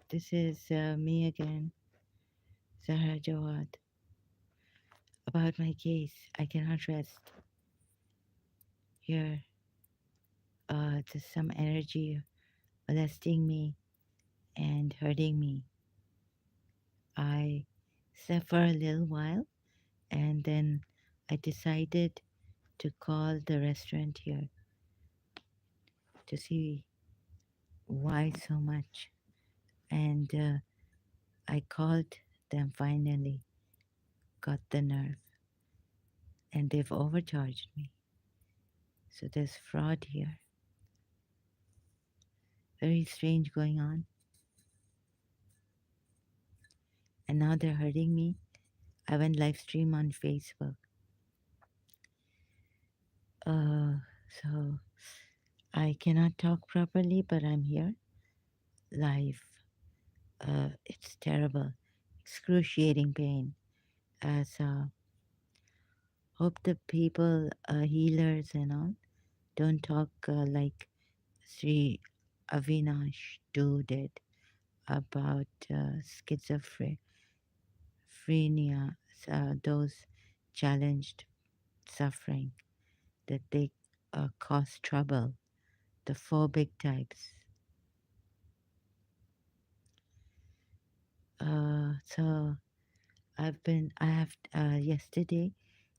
This is me again, Zahra Jawad. About my case, I cannot rest. Here, there's some energy molesting me and hurting me. I slept for a little while and then I decided to call the restaurant here to see why so much. And I called them finally, got the nerve, and they've overcharged me. So there's fraud here. Very strange going on. And now they're hurting me. I went live stream on Facebook. So I cannot talk properly, but I'm here live. It's terrible, excruciating pain. So hope the people, healers and all, don't talk like Sri Avinash Du did about schizophrenia, those challenged suffering, that they cause trouble, the four big types. So I have, yesterday,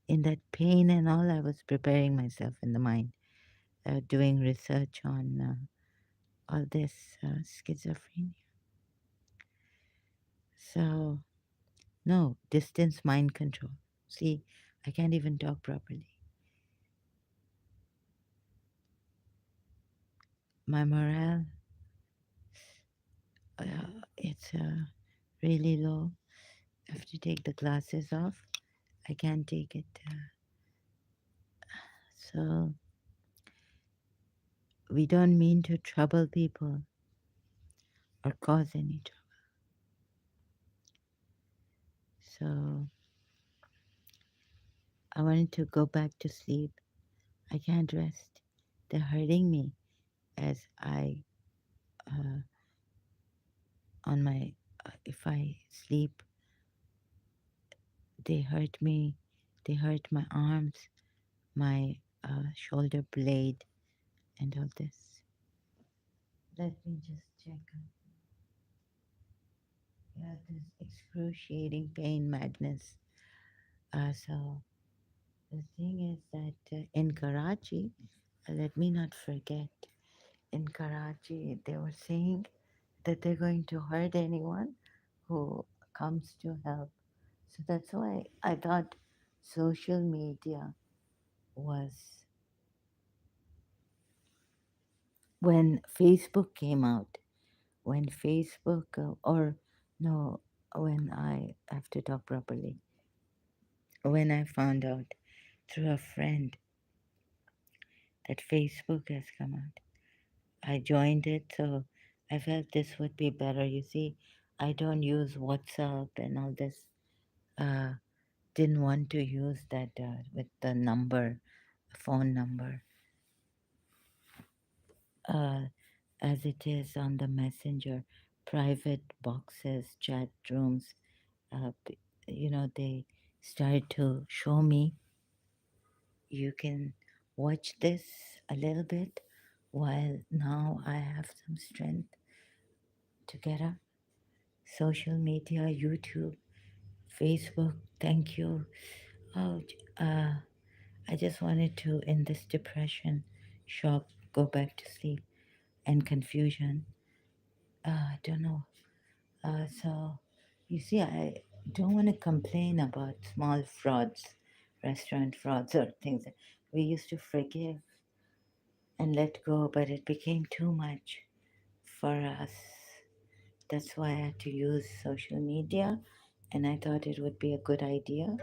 in that pain and all, I was preparing myself in the mind, doing research on all this schizophrenia. So, no, distance mind control. See, I can't even talk properly. My morale, it's really low. I have to take the glasses off. I can't take it. So, we don't mean to trouble people or cause any trouble. So, I wanted to go back to sleep. I can't rest. They're hurting me as uh, on my, if I sleep, they hurt me. They hurt my arms, my shoulder blade, and all this. Let me just check. Yeah, this excruciating pain madness. So the thing is that in Karachi, let me not forget, in Karachi, they were saying that they're going to hurt anyone who comes to help. So that's why I thought social media was, when Facebook came out, when Facebook, or no, when I have to talk properly, when I found out through a friend that Facebook has come out, I joined it. So I felt this would be better. You see, I don't use WhatsApp and all this. Uh, didn't want to use that with the number, phone number, uh, as it is on the messenger, private boxes, chat rooms. They started to show me, you can watch this a little bit while now I have some strength to get up. Social media, YouTube, Facebook, thank you. Oh, I just wanted to, in this depression, shock, go back to sleep, and confusion. I don't know. So, you see, I don't want to complain about small frauds, restaurant frauds, or things that we used to forgive and let go, but it became too much for us. That's why I had to use social media, and I thought it would be a good idea.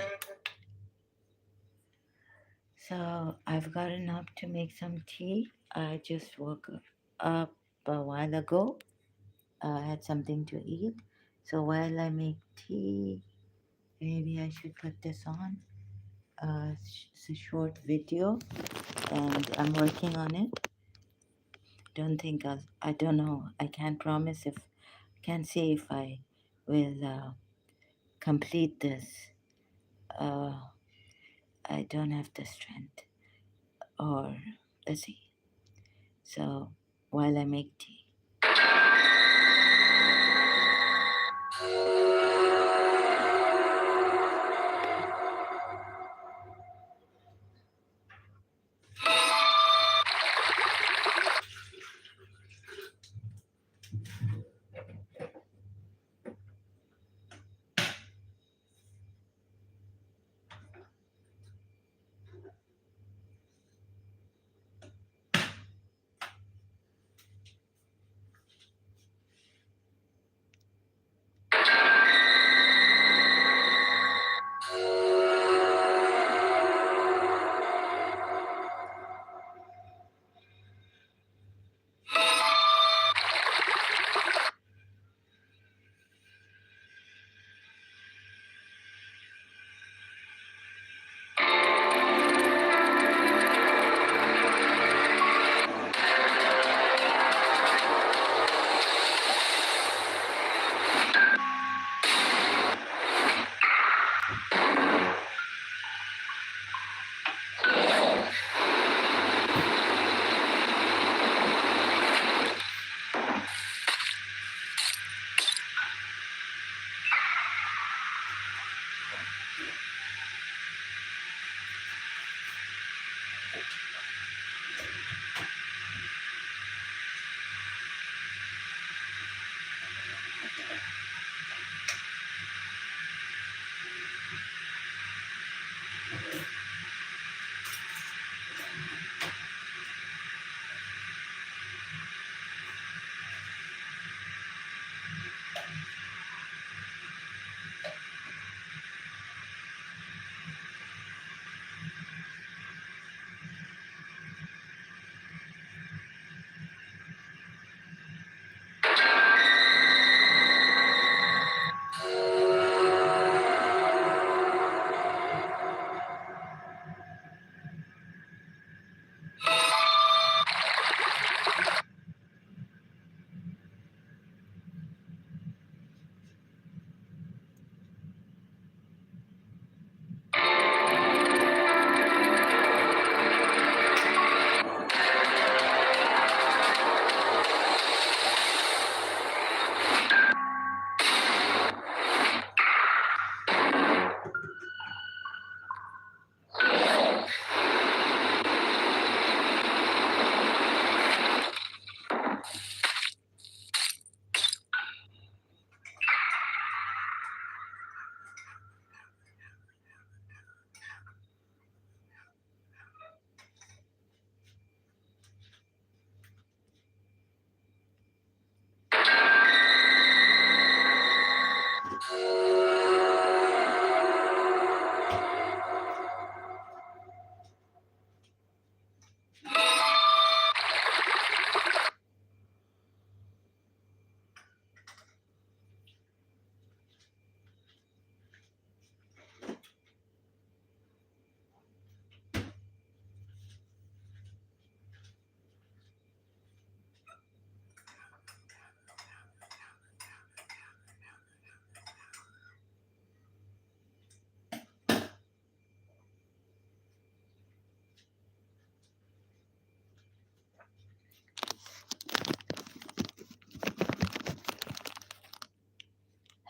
So I've gotten up to make some tea. I just woke up a while ago. I had something to eat. So while I make tea, maybe I should put this on. It's a short video, and I'm working on it. Don't think I don't know. I can't promise if Can't say if I will complete this. Uh, I don't have the strength, or let's see. So while I make tea.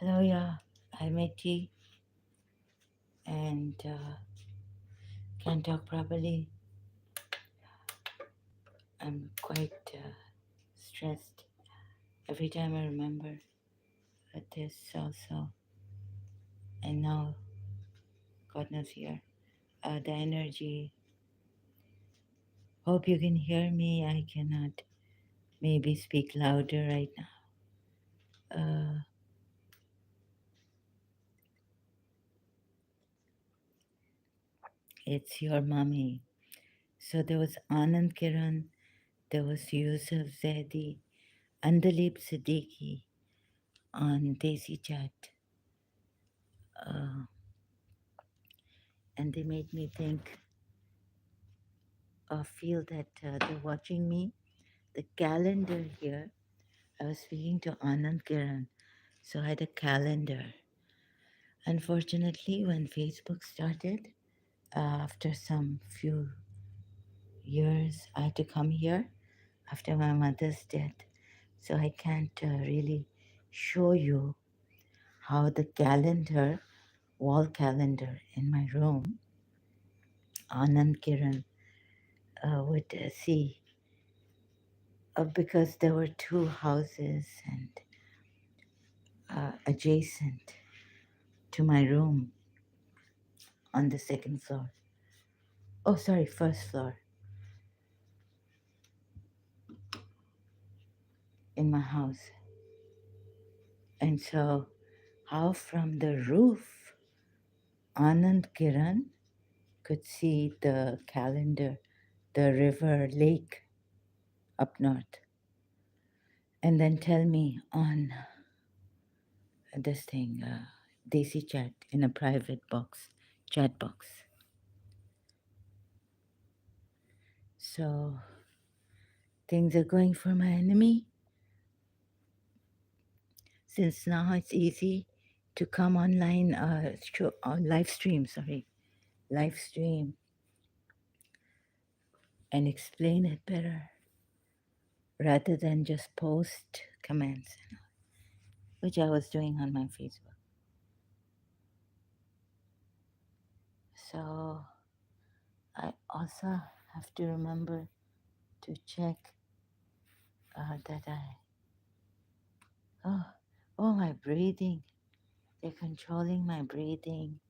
Hello, yeah. I made tea and can't talk properly. I'm quite stressed every time I remember this also. And now, God knows here, the energy. Hope you can hear me. I cannot maybe speak louder right now. It's your mommy. So there was Anand Kiran, there was Yusuf Zaidi, Andalib Siddiqui on Desi Chat. Uh, and they made me think or feel that they're watching me. The calendar here I was speaking to Anand Kiran, so I had a calendar. Unfortunately, when Facebook started, after some few years, I had to come here after my mother's death. So I can't really show you how the calendar, wall calendar in my room, Anand Kiran would see, because there were two houses and adjacent to my room on the second floor. Oh, sorry, first floor in my house. And so, how from the roof, Anand Kiran could see the calendar, the river lake up north, and then tell me on this thing, Desi chat in a private box, chat box. So things are going for my enemy since now it's easy to come online, live stream, live stream and explain it better rather than just post comments, which I was doing on my Facebook. So I also have to remember to check that oh, oh, my breathing. They're controlling my breathing.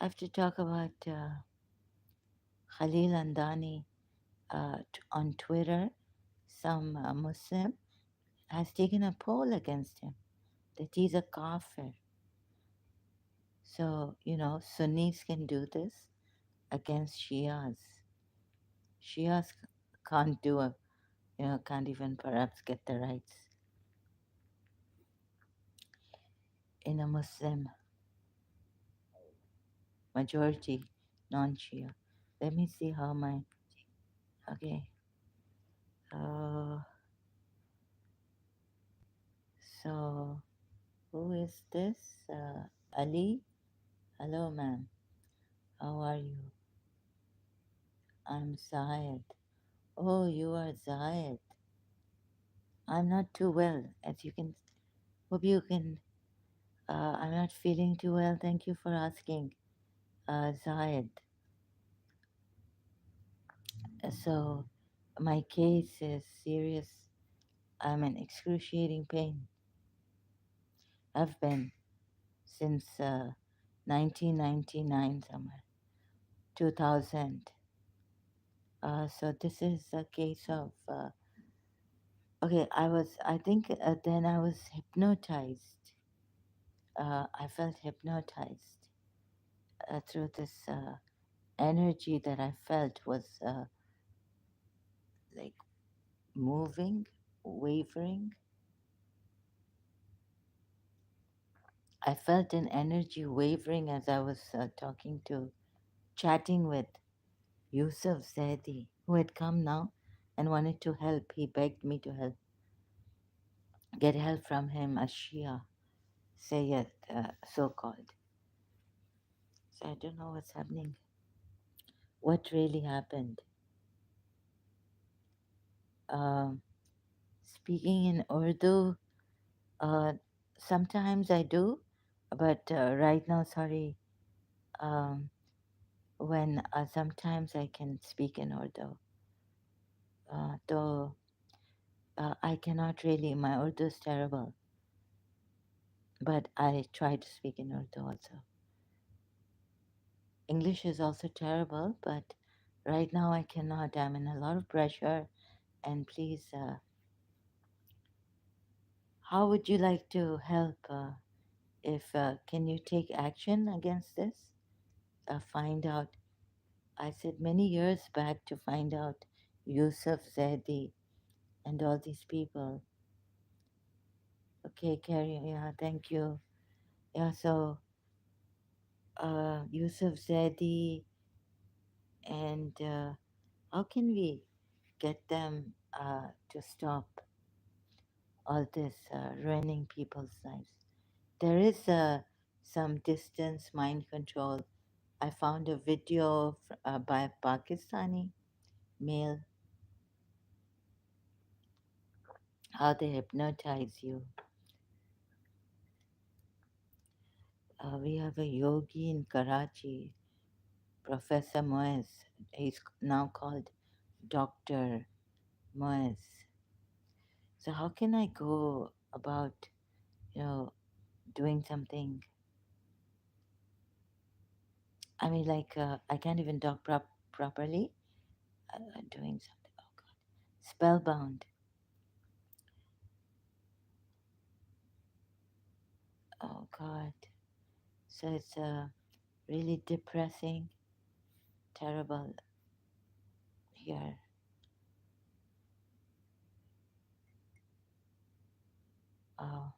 I have to talk about Khalil Andani on Twitter. Some Muslim has taken a poll against him that he's a kafir. So, Sunnis can do this against Shias. Shias can't do can't even perhaps get the rights in a Muslim majority, non-Shia. Let me see how okay. Uh, so, who is this? Ali? Hello, ma'am. How are you? I'm Zayed. Oh, you are Zayed. I'm not too well, as you can. Hope you can. I'm not feeling too well. Thank you for asking, Zayed. So, my case is serious. I'm in excruciating pain. I've been since 1999 somewhere, 2000. So this is a case of. Okay, I think then I was hypnotized. I felt hypnotized through this energy that I felt was like moving, wavering. I felt an energy wavering as I was chatting with Yusuf Zaidi, who had come now and wanted to help. He begged me to get help from him, a Shia, Sayyid, so called. So I don't know what's happening. What really happened? Um, Speaking in Urdu, uh, sometimes I do, but right now, sorry, um, when sometimes I can speak in Urdu, though I cannot really, my Urdu is terrible, but I try to speak in Urdu also. English is also terrible, but right now I cannot. I'm in a lot of pressure, and please, how would you like to help? If can you take action against this? Find out. I said many years back to find out Yusuf Zaidi and all these people. Okay, Carrie. Yeah, thank you. Yeah, so Yusuf Zaidi and How can we get them to stop all this ruining people's lives? There is some distance mind control. I found a video by a Pakistani male, how they hypnotize you. We have a yogi in Karachi, Professor Moez. He's now called Dr. Moez. So how can I go about, you know, doing something? I mean, like I can't even talk properly. Doing something. Oh God, spellbound. Oh God. So it's really depressing, terrible here. Oh,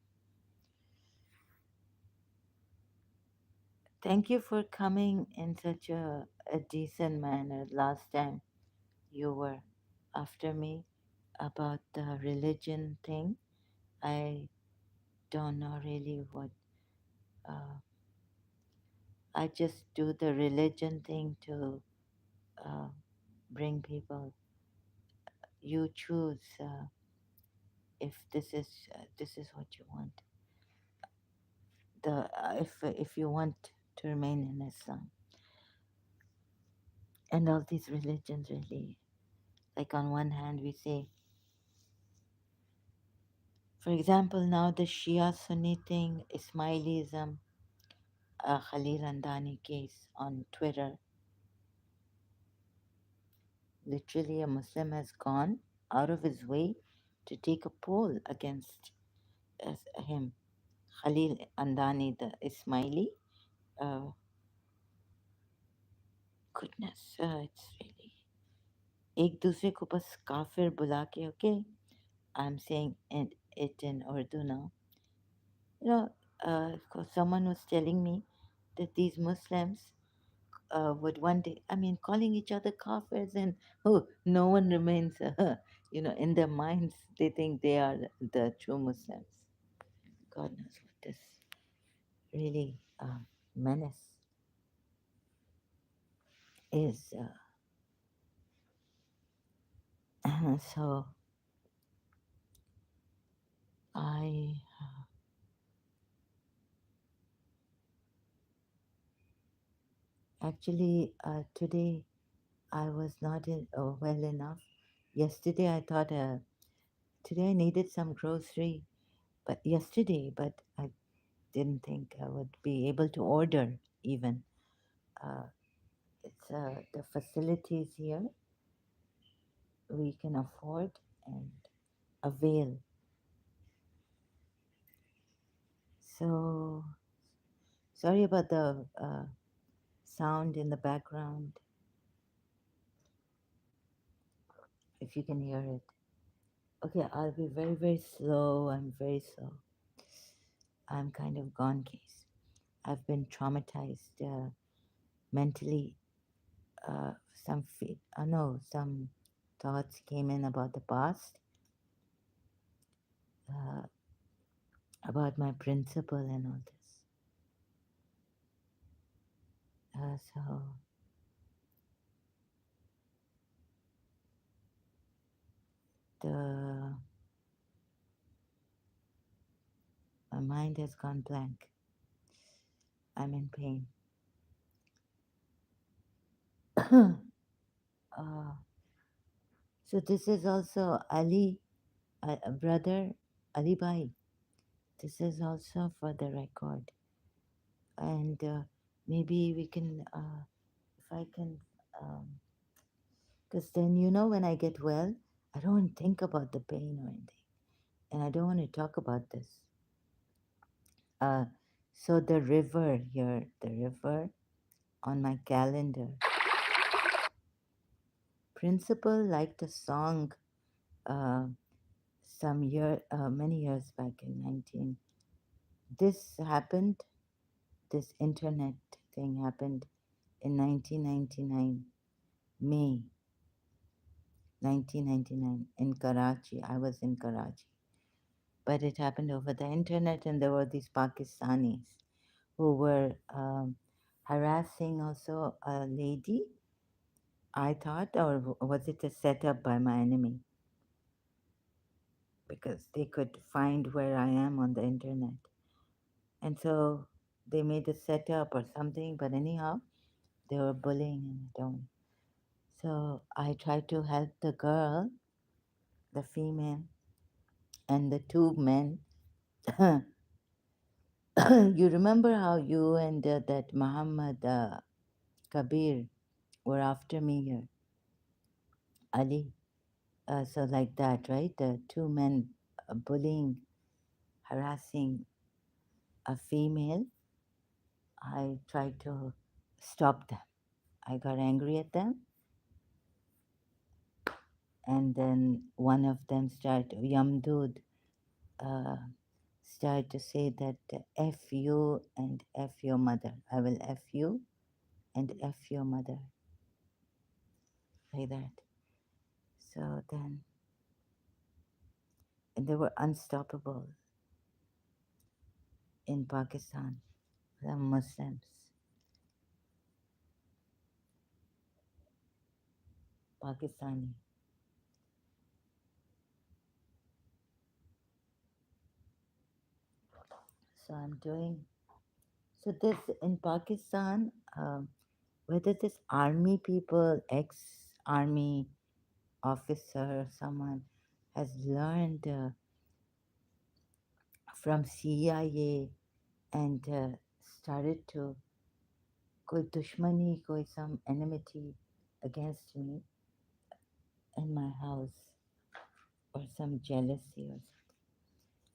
thank you for coming in such a decent manner. Last time you were after me about the religion thing. I don't know really what. Uh, I just do the religion thing to uh, bring people. You choose if this is what you want. The if you want to remain in Islam and all these religions really. Like on one hand, we say, for example, now the Shia Sunni thing, Ismailism, Khalil Andani case on Twitter. Literally, a Muslim has gone out of his way to take a poll against him. Khalil Andani, the Ismaili. Uh, goodness, it's really. एक दूसरे को बस काफिर बुला के, okay? I'm saying it in Urdu now. You know, 'cause someone was telling me that these Muslims would one day, I mean, calling each other kafirs, and oh, no one remains, in their minds, they think they are the true Muslims. God knows what this really menace is. So I actually, today I was not well enough. Yesterday I thought today I needed some grocery, but yesterday, but I didn't think I would be able to order even. Uh, it's the facilities here we can afford and avail. So sorry about the sound in the background, if you can hear it. Okay, I'll be very, very slow. I'm very slow. I'm kind of gone case. I've been traumatized mentally. No, some thoughts came in about the past, uh, about my principal and all this. So the my mind has gone blank. I'm in pain. uh, so this is also Ali, brother Ali Bhai. This is also for the record, and maybe we can, if I can, because then when I get well, I don't want to think about the pain or anything, and I don't want to talk about this. Uh, so the river here, the river on my calendar. Principal liked a song uh, many years back in 19. This happened, this internet thing happened in 1999, May. 1999 in Karachi. I was in Karachi, but it happened over the internet, and there were these Pakistanis who were harassing also a lady. I thought, or was it a setup by my enemy? Because they could find where I am on the internet. And so they made a setup or something, but anyhow, they were bullying and I don't. So I tried to help the girl, the female, and the two men. You remember how you and that Muhammad Kabir were after me here, Ali? So, like that, right? The two men bullying, harassing a female. I tried to stop them. I got angry at them, and then one of them started, Yamdud, uh, started to say that F you and F your mother. I will F you and F your mother, like that. So then, and they were unstoppable in Pakistan, the Muslims, Pakistani. So I'm doing, so this in Pakistan, whether this army people, ex-army officer or someone has learned from CIA and started to koi dushmani, koi some enmity against me in my house or some jealousy or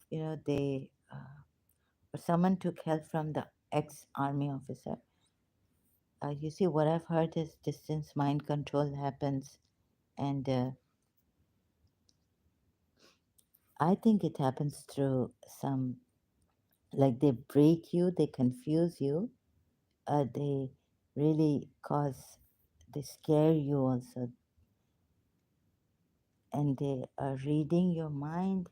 something. They or someone took help from the ex-army officer. You see, what I've heard is distance mind control happens, and I think it happens through some, like they break you, they confuse you, they really cause, they scare you also, and they are reading your mind.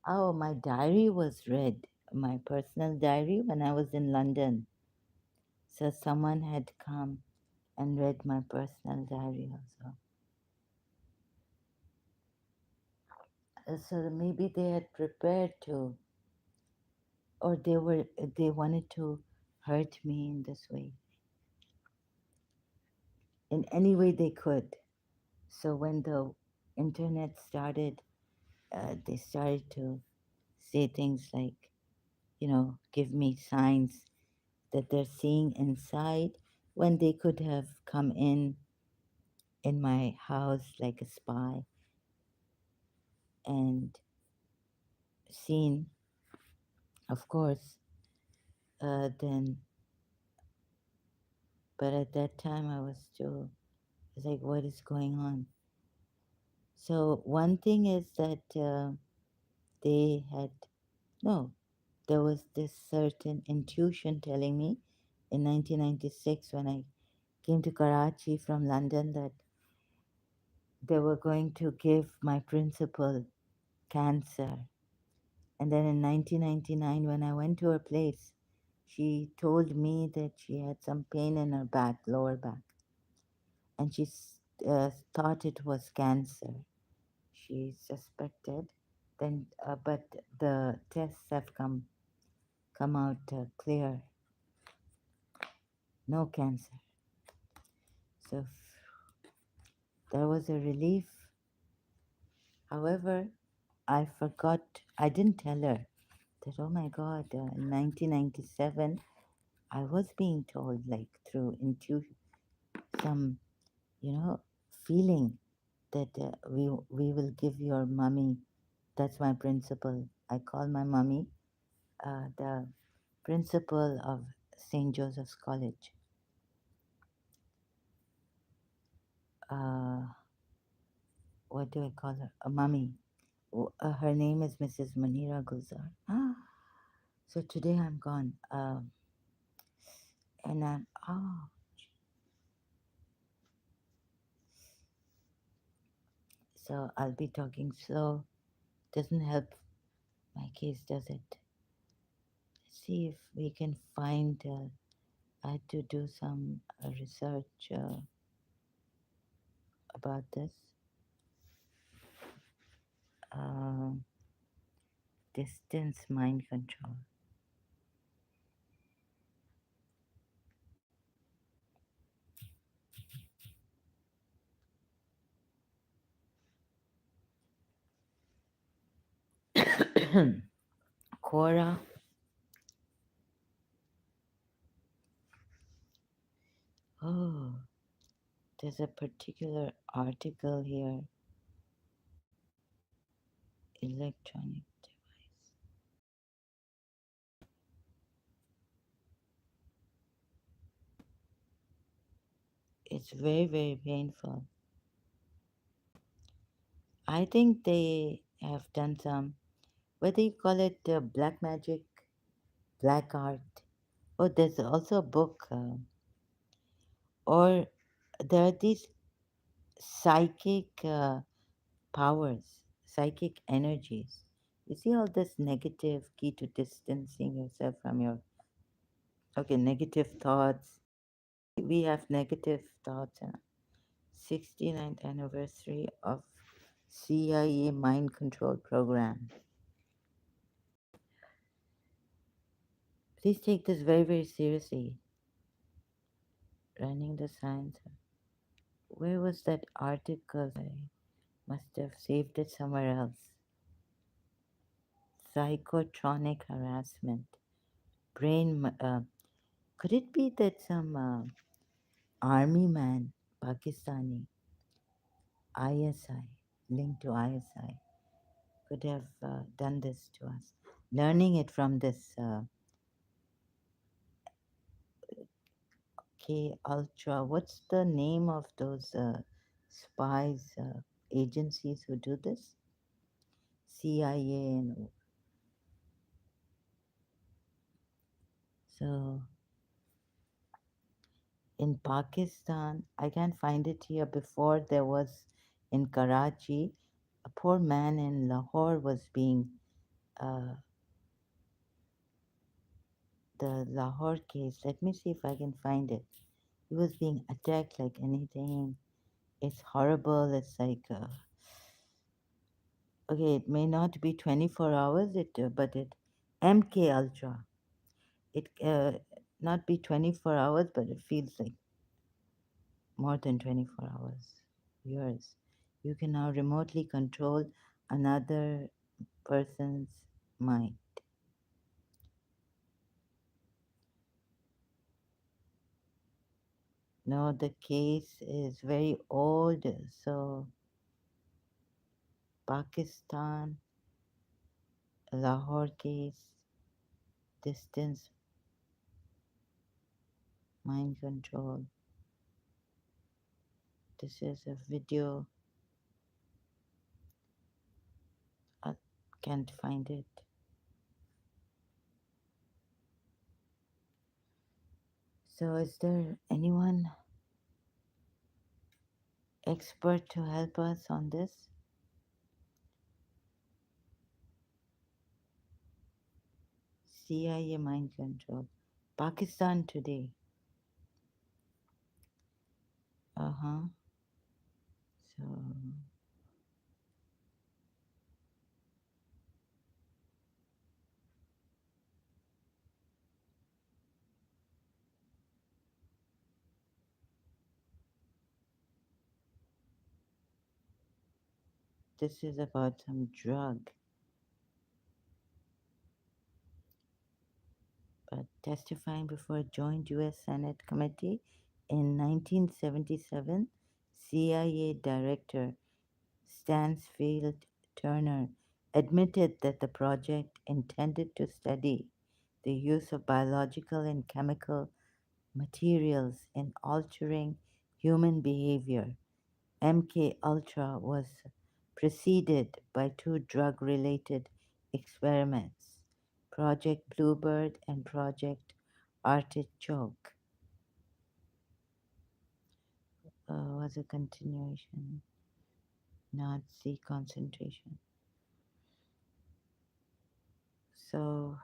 Oh, my diary was read, my personal diary when I was in London. So someone had come and read my personal diary also. So maybe they had prepared to, or they wanted to hurt me in this way, in any way they could. So when the internet started, they started to say things like, give me signs that they're seeing inside, when they could have come in my house like a spy and seen, of course. Then, but at that time I was still, I was like, what is going on? So one thing is that they had, no, there was this certain intuition telling me in 1996 when I came to Karachi from London that they were going to give my principal cancer. And then in 1999, when I went to her place, she told me that she had some pain in her back, lower back, and she thought it was cancer. She suspected. Then, but the tests have come out clear, no cancer. So there was a relief. However, I forgot. I didn't tell her that. Oh my God! In 1997, I was being told, like through intuition, some, you know, feeling that we will give your mummy. That's my principal. I call my mummy the principal of St. Joseph's College. Uh, what do I call her? A mummy. Her name is Mrs. Manira Gulzar. So today I'm gone. And I'm, oh, So I'll be talking slow. Doesn't help my case, does it? Let's see if we can find. I had to do some research about this. Um Distance mind control. Quora. Oh, there's a particular article here. Electronic device. It's very, very painful. I think they have done some, what do you call it, black magic, black art. Oh, there's also a book, or there are these psychic powers, psychic energies. You see all this negative key to distancing yourself from your, okay, negative thoughts. We have negative thoughts. 69th anniversary of CIA mind control program. Please take this very, very seriously. Running the science. Where was that article? I must have saved it somewhere else. Psychotronic harassment. Could it be that some army man, Pakistani, ISI, linked to ISI, could have done this to us? Learning it from this K Ultra. What's the name of those spies agencies who do this? CIA and so in Pakistan, I can't find it here. Before there was in Karachi, a poor man in Lahore was being the Lahore case. Let me see if I can find it. He was being attacked like anything. It's horrible. It's like okay, it may not be 24 hours. But it MK Ultra. It not be 24 hours, but it feels like more than 24 hours. Yours. You can now remotely control another person's mind. No, the case is very old. So, Pakistan, Lahore case, distance, mind control. This is a video. I can't find it. So, is there anyone expert to help us on this? CIA mind control. Pakistan today. Uh huh. So, this is about some drug. Testifying before a joint U.S. Senate committee in 1977, CIA Director Stansfield Turner admitted that the project intended to study the use of biological and chemical materials in altering human behavior. MK Ultra was preceded by two drug-related experiments, Project Bluebird and Project Artichoke. Was a continuation. Nazi concentration. So,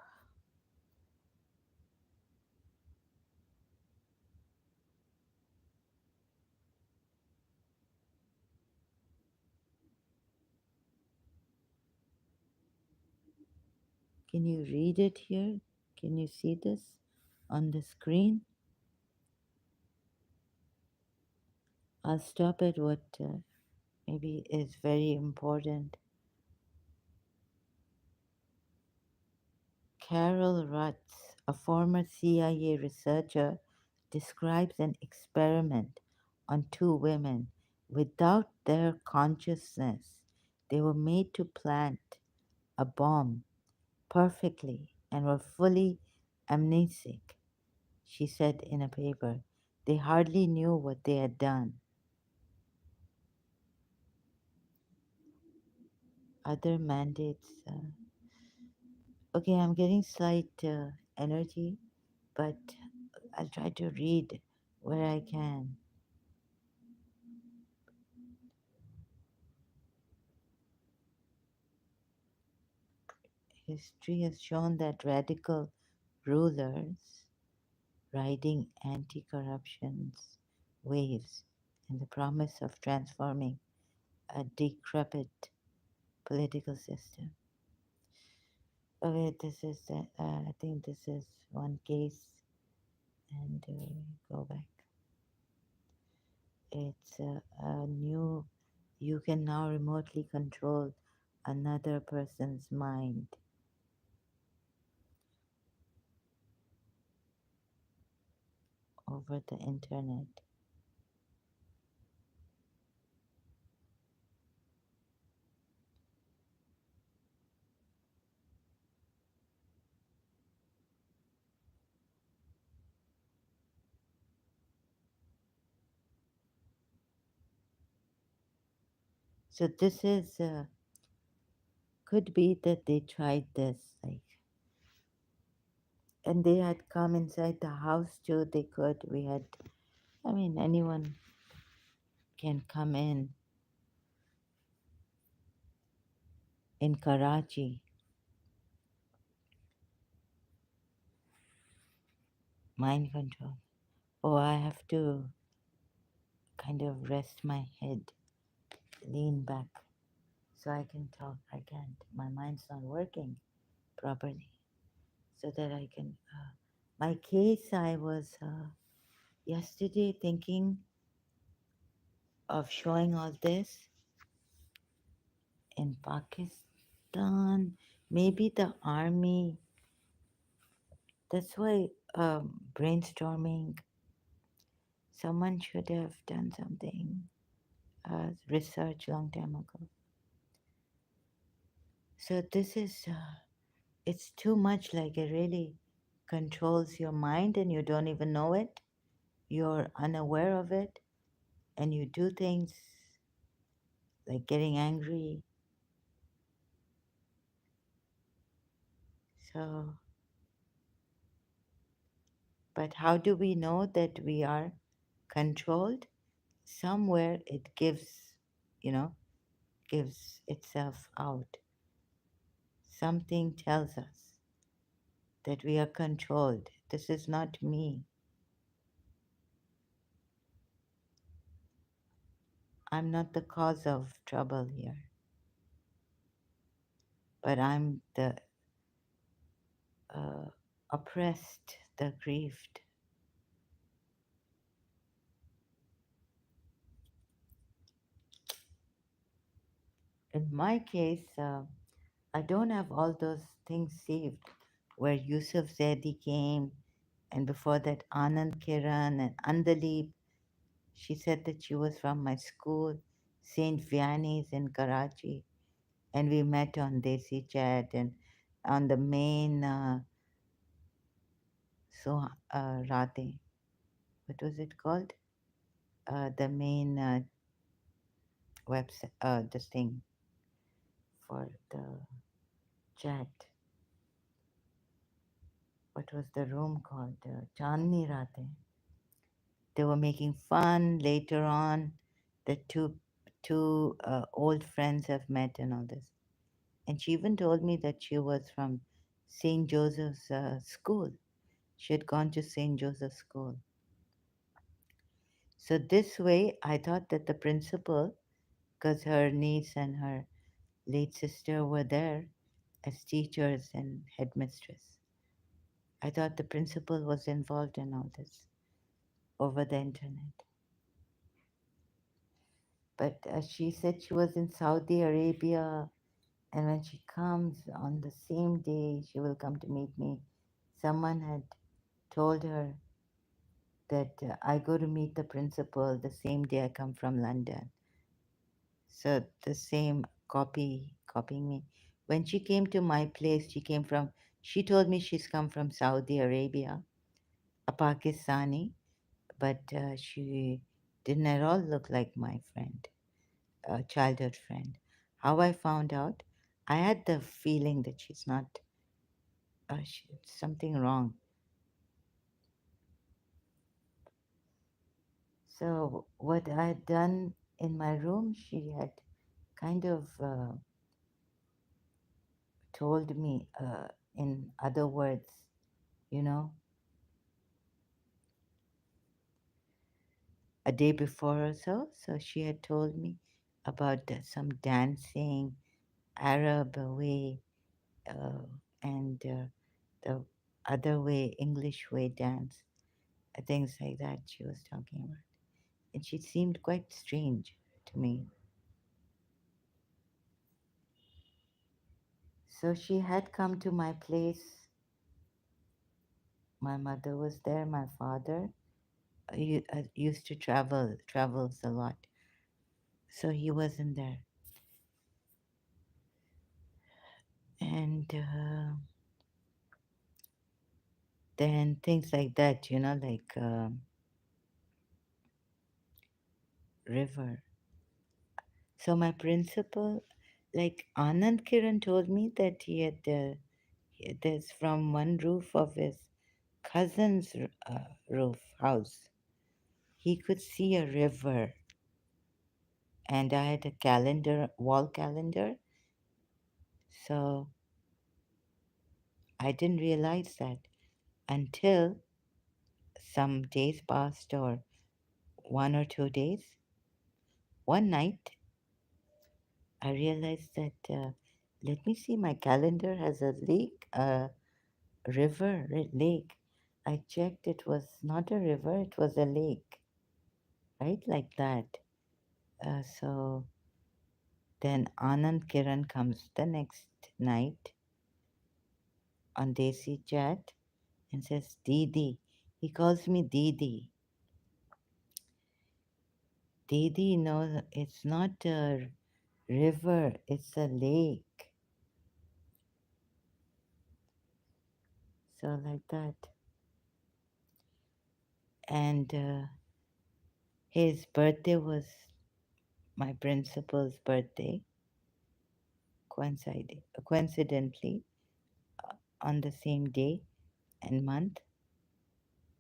can you read it here? Can you see this on the screen? I'll stop at what maybe is very important. Carol Rutz, a former CIA researcher, describes an experiment on two women. Without their consciousness, they were made to plant a bomb perfectly and were fully amnesic, she said in a paper. They hardly knew what they had done. Other mandates. Okay, I'm getting slight energy, but I'll try to read where I can. History has shown that radical rulers riding anti corruption's waves and the promise of transforming a decrepit political system. Okay, this is the, I think this is one case, and go back. It's a new, you can now remotely control another person's mind over the internet. So this is, could be that they tried this, like, and they had come inside the house too. They could, we had, I mean, anyone can come in Karachi. Mind control. Oh, I have to kind of rest my head, lean back so I can talk. I can't. My mind's not working properly so that I can. My case, I was yesterday thinking of showing all this in Pakistan. Maybe the army. That's why brainstorming. Someone should have done something. Research long time ago. So this is. It's too much, like it really controls your mind and you don't even know it. You're unaware of it and you do things like getting angry. So, but how do we know that we are controlled? Somewhere it gives, you know, gives itself out. Something tells us that we are controlled. This is not me. I'm not the cause of trouble here, but I'm the uh, oppressed, the grieved. In my case, I don't have all those things saved where Yusuf Zaidi came, and before that, Anand Kiran and Andalip. She said that she was from my school, St. Vianney's in Karachi, and we met on Desi Chat and on the main Rate. What was it called? The main website, this thing for the chat. What was the room called? Chandni Rate. They were making fun later on. The two two old friends have met and all this. And she even told me that she was from St. Joseph's School. She had gone to St. Joseph's School. So this way, I thought that the principal, because her niece and her late sister were there as teachers and headmistress, I thought the principal was involved in all this over the internet. But she said she was in Saudi Arabia, and when she comes on the same day, she will come to meet me. Someone had told her that I go to meet the principal the same day I come from London. So the same copying me. When she came to my place, she told me she's come from Saudi Arabia, a Pakistani, but she didn't at all look like my friend, a childhood friend. How I found out, I had the feeling that she's not, something wrong. So what I had done in my room, she had kind of told me in other words, you know, a day before or so. So she had told me about some dancing, Arab way, uh, and the other way, English way dance, things like that she was talking about. And she seemed quite strange to me. So she had come to my place. My mother was there, my father used to travels a lot. So he wasn't there. And then things like that, like river. So my principal, like Anand Kiran told me that there's from one roof of his cousin's roof house, he could see a river. And I had a calendar, wall calendar. So I didn't realize that until some days passed, or 1 or 2 days. One night, I realized that, let me see, my calendar has a lake. I checked, it was not a river, it was a lake, right? Like that. So then Anand Kiran comes the next night on Desi Chat and says, Didi. He calls me Didi. Didi, no, it's not a river, it's a lake. So, like that. And his birthday was my principal's birthday, coincidentally, on the same day and month,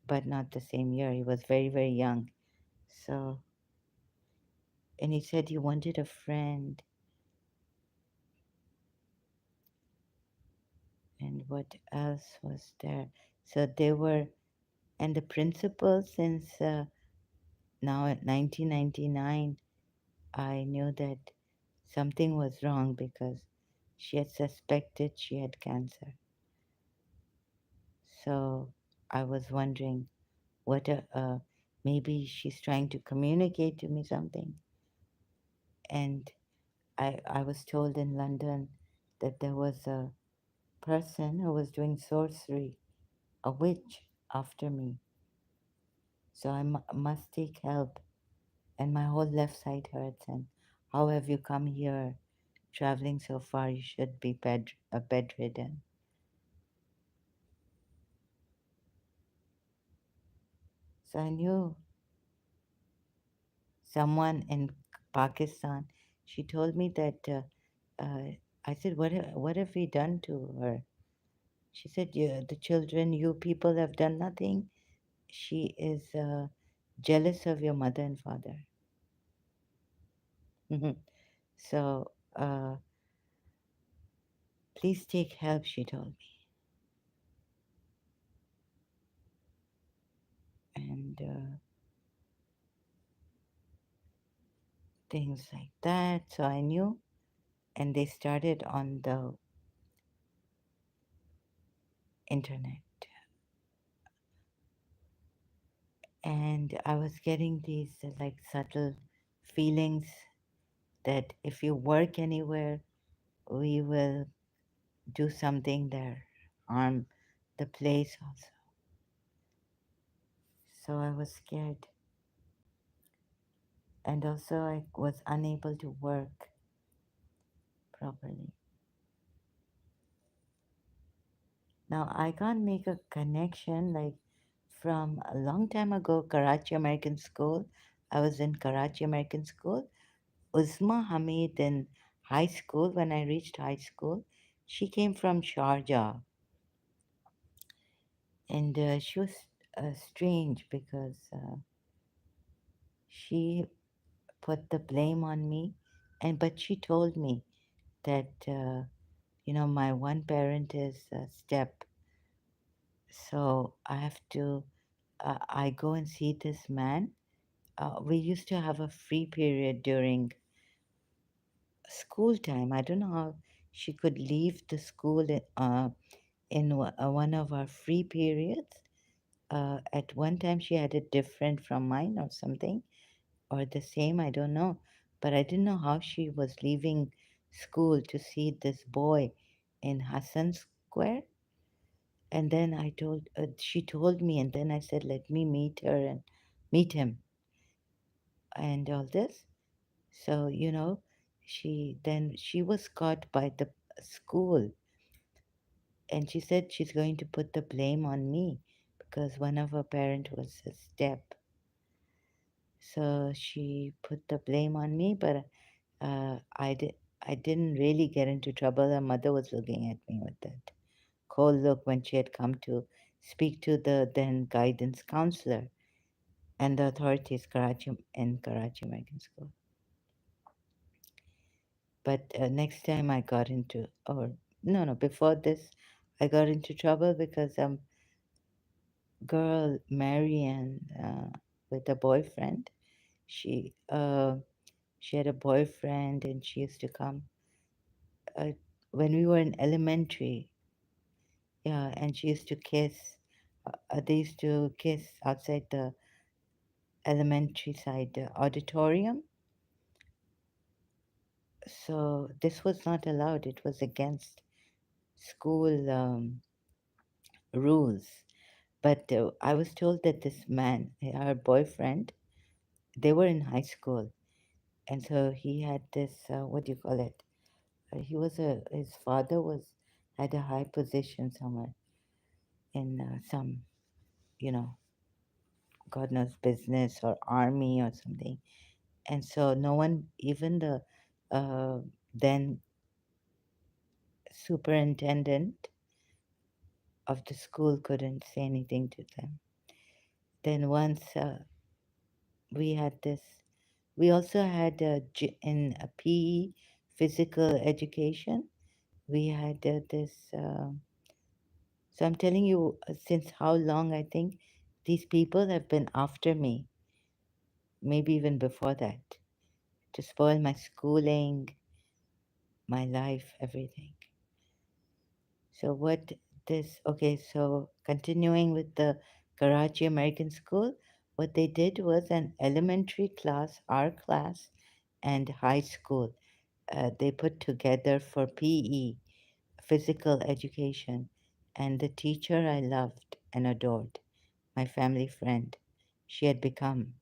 but not the same year. He was very, very young. So, and he said he wanted a friend. And what else was there? So they were, and the principal, since now at 1999, I knew that something was wrong because she had suspected she had cancer. So I was wondering what maybe she's trying to communicate to me something. And I was told in London that there was a person who was doing sorcery, a witch, after me. So I must take help. And my whole left side hurts. And how have you come here? Traveling so far, you should be bedridden. So I knew someone in Pakistan. She told me that. I said, what have we done to her? She said, yeah, the children, you people have done nothing. She is jealous of your mother and father. Mhm. So, please take help, she told me, and things like that. So I knew, and they started on the internet, and I was getting these like subtle feelings that if you work anywhere, we will do something that harm the place also. So I was scared, and also I was unable to work properly. Now I can't make a connection like from a long time ago, Karachi American School. I was in Karachi American School. Uzma Hamid in high school, when I reached high school, she came from Sharjah, and she was strange because she put the blame on me, and but she told me that my one parent is a step, so I have to. I go and see this man. We used to have a free period during school time. I don't know how she could leave the school in one of our free periods. At one time, she had it different from mine or something, or the same, I don't know. But I didn't know how she was leaving school to see this boy in Hassan Square. And then she told me, and then I said, let me meet her and meet him and all this. So, she was caught by the school, and she said she's going to put the blame on me because one of her parent was a step. So she put the blame on me, but I didn't really get into trouble. Her mother was looking at me with that cold look when she had come to speak to the then guidance counselor and the authorities in Karachi American School. But next time I got into, or no, no, before this, I got into trouble because girl Marianne with a boyfriend. She uh, she had a boyfriend, and she used to come uh, when we were in elementary. Yeah, and she used to kiss. They used to kiss outside the elementary side auditorium. So this was not allowed. It was against school rules. But I was told that this man, her boyfriend, they were in high school, and so he had this. What do you call it? His father was had a high position somewhere in some, you know, God knows business or army or something. And so no one, even the uh, then superintendent of the school, couldn't say anything to them. Then once we had this, we also had in a PE, physical education. We had this. So I'm telling you, since how long I think these people have been after me, maybe even before that, to spoil my schooling, my life, everything. So what okay, so continuing with the Karachi American School, what they did was an elementary class, our class, and high school. They put together for PE, physical education, and the teacher I loved and adored, my family friend. She had become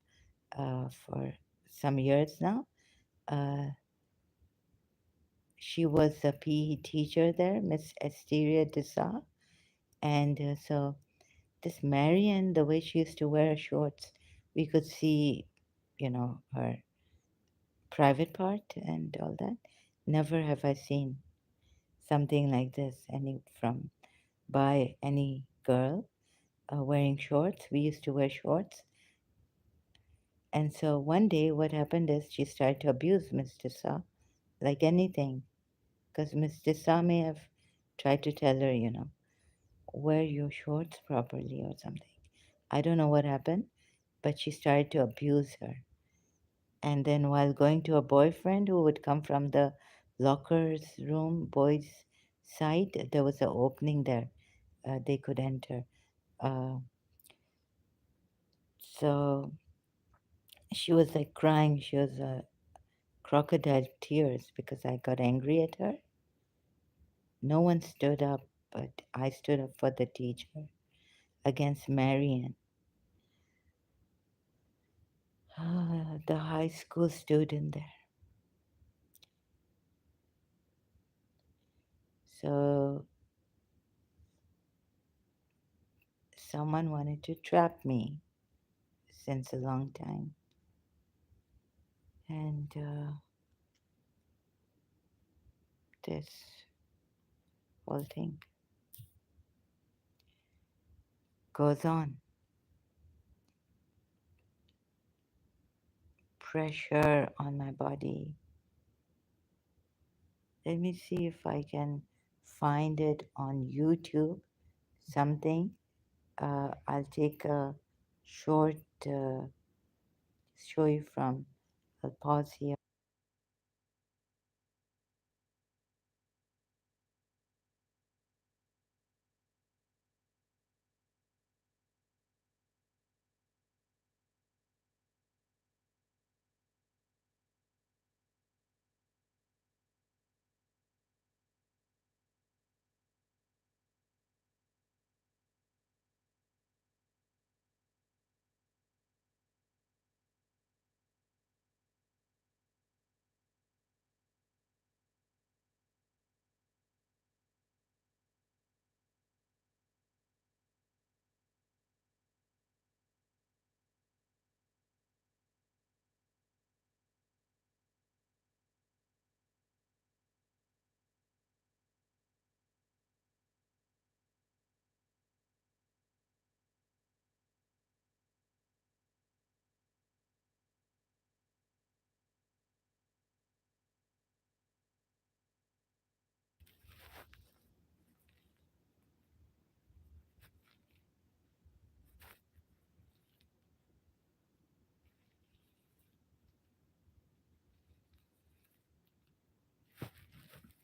for some years now. Uh, she was a PE teacher there, Miss Esteria Desa, and so this Marian, the way she used to wear her shorts, we could see, her private part and all that. Never have I seen something like this by any girl wearing shorts. We used to wear shorts, And so one day, what happened is she started to abuse Mr. Sa like anything, because Mr. Sa may have tried to tell her, wear your shorts properly or something. I don't know what happened, but she started to abuse her. And then while going to a boyfriend who would come from the lockers room, boys' side, there was an opening there. They could enter. Uh, so she was like crying. She was crocodile tears because I got angry at her. No one stood up, but I stood up for the teacher against Marian, the high school student there. So someone wanted to trap me since a long time. And this whole thing goes on. Pressure on my body. Let me see if I can find it on YouTube. Something. I'll take a short show you from. I'll pause here.